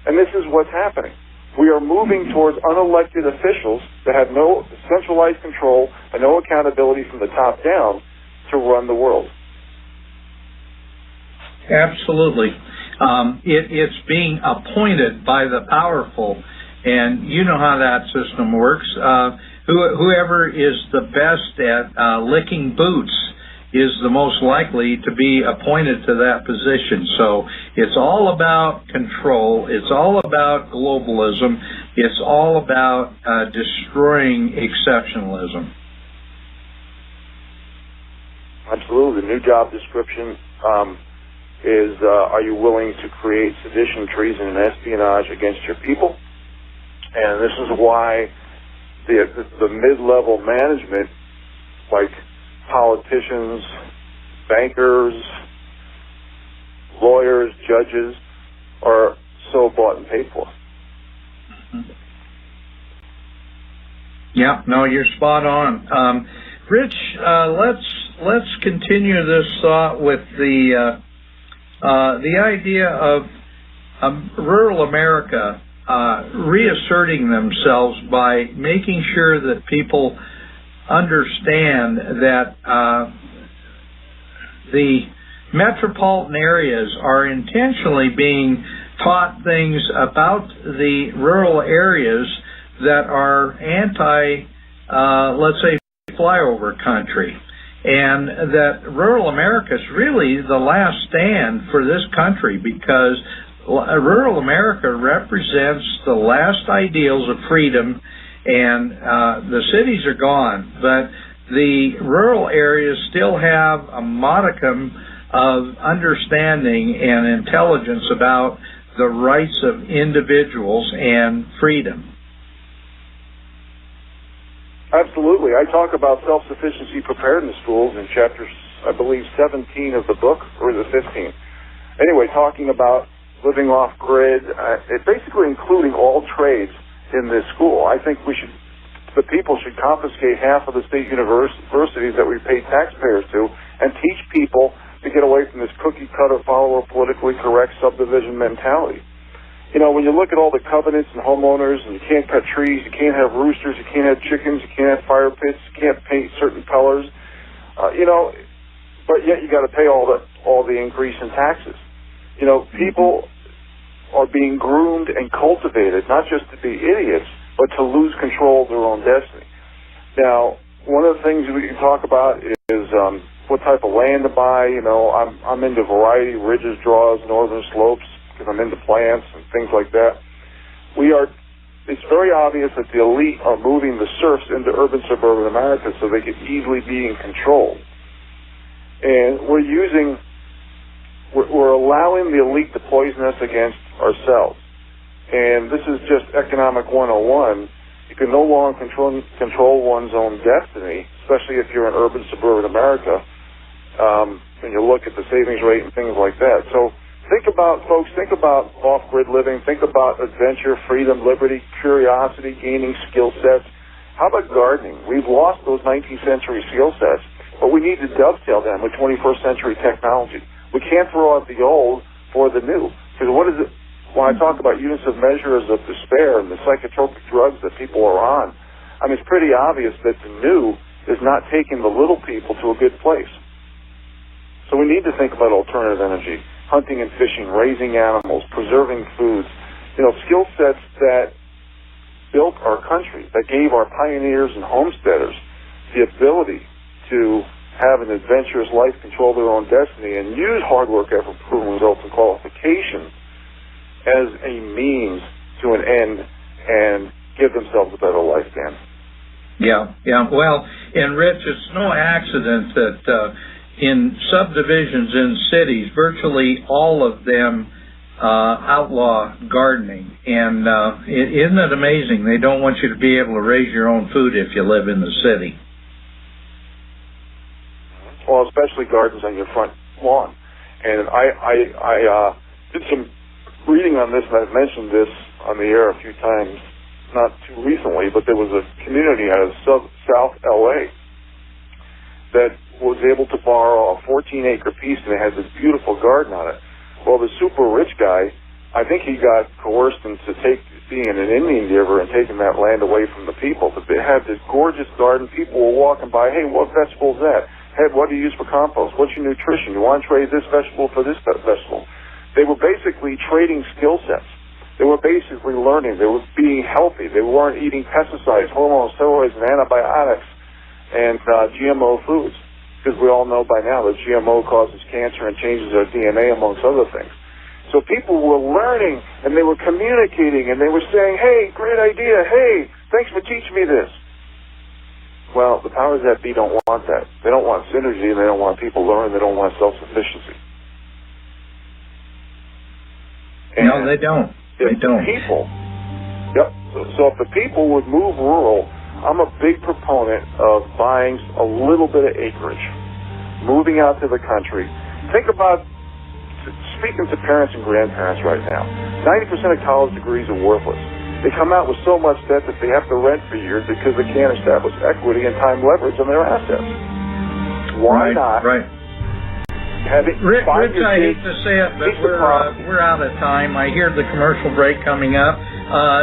And this is what's happening. We are moving towards unelected officials that have no centralized control and no accountability from the top down to run the world. Absolutely. It's being appointed by the powerful, and you know how that system works. Whoever is the best at licking boots is the most likely to be appointed to that position. So it's all about control. It's all about globalism. It's all about destroying exceptionalism. Absolutely. The new job description is, are you willing to create sedition, treason, and espionage against your people? And this is why the mid-level management, like politicians, bankers, lawyers, judges, are so bought and paid for. Yeah, no, you're spot on. Rich, let's continue this thought with the idea of rural America reasserting themselves by making sure that people understand that the metropolitan areas are intentionally being taught things about the rural areas that are let's say, flyover country. And that rural America is really the last stand for this country, because rural America represents the last ideals of freedom, and the cities are gone, but the rural areas still have a modicum of understanding and intelligence about the rights of individuals and freedom. Absolutely. I talk about self-sufficiency preparedness schools in chapter, I believe, 17 of the book, or the 15. Anyway, talking about living off grid, basically including all trades in this school. I think the people should confiscate half of the state universities that we pay taxpayers to and teach people to get away from this cookie-cutter, follower, politically correct subdivision mentality. You know, when you look at all the covenants and homeowners, and you can't cut trees, you can't have roosters, you can't have chickens, you can't have fire pits, you can't paint certain colors, but yet you got to pay all the increase in taxes. You know, people are being groomed and cultivated not just to be idiots, but to lose control of their own destiny. Now, one of the things we can talk about is what type of land to buy. You know, I'm into variety, ridges, draws, northern slopes, because I'm into plants and things like that. It's very obvious that the elite are moving the serfs into urban suburban America so they can easily be in control. And we're allowing the elite to poison us against ourselves. And this is just economic 101. You can no longer control one's own destiny, especially if you're in urban suburban America, and you look at the savings rate and things like that. So think about off-grid living, think about adventure, freedom, liberty, curiosity, gaining skill sets. How about gardening? We've lost those 19th century skill sets, but we need to dovetail them with 21st century technology. We can't throw out the old for the new. Because what is it? When I talk about units of measures of despair and the psychotropic drugs that people are on, I mean, it's pretty obvious that the new is not taking the little people to a good place. So we need to think about alternative energy, hunting and fishing, raising animals, preserving foods, skill sets that built our country, that gave our pioneers and homesteaders the ability to have an adventurous life, control their own destiny, and use hard work, effort, proven results, and qualifications as a means to an end and give themselves a better life, Dan. Yeah. Well, and Rich, it's no accident that in subdivisions in cities, virtually all of them outlaw gardening. And isn't it amazing? They don't want you to be able to raise your own food if you live in the city. Well, especially gardens on your front lawn. And I did some reading on this, and I've mentioned this on the air a few times, not too recently, but there was a community out of South L.A. that was able to borrow a 14-acre piece, and it had this beautiful garden on it. Well, the super rich guy, I think he got coerced into being an Indian giver and taking that land away from the people. But they had this gorgeous garden. People were walking by, hey, what vegetable is that? Hey, what do you use for compost? What's your nutrition? You want to trade this vegetable for this vegetable? They were basically trading skill sets. They were basically learning. They were being healthy. They weren't eating pesticides, hormones, steroids, and antibiotics, and GMO foods. Because we all know by now that GMO causes cancer and changes our DNA, amongst other things. So people were learning, and they were communicating, and they were saying, hey, great idea. Hey, thanks for teaching me this. Well, the powers that be don't want that. They don't want synergy, and they don't want people learning. They don't want self-sufficiency. No, they don't. They don't. People. Yep. So if the people would move rural, I'm a big proponent of buying a little bit of acreage, moving out to the country. Think about, speaking to parents and grandparents right now, 90% of college degrees are worthless. They come out with so much debt that they have to rent for years because they can't establish equity and time leverage on their assets. Why not? Right. Rich, I hate to say it, but we're out of time. I hear the commercial break coming up.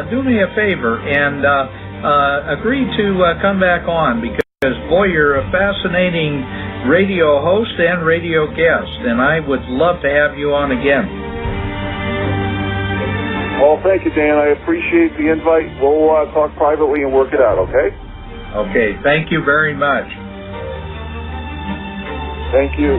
Do me a favor and agree to come back on, because, boy, you're a fascinating radio host and radio guest, and I would love to have you on again. Well, thank you, Dan. I appreciate the invite. We'll talk privately and work it out, okay? Okay. Thank you very much. Thank you.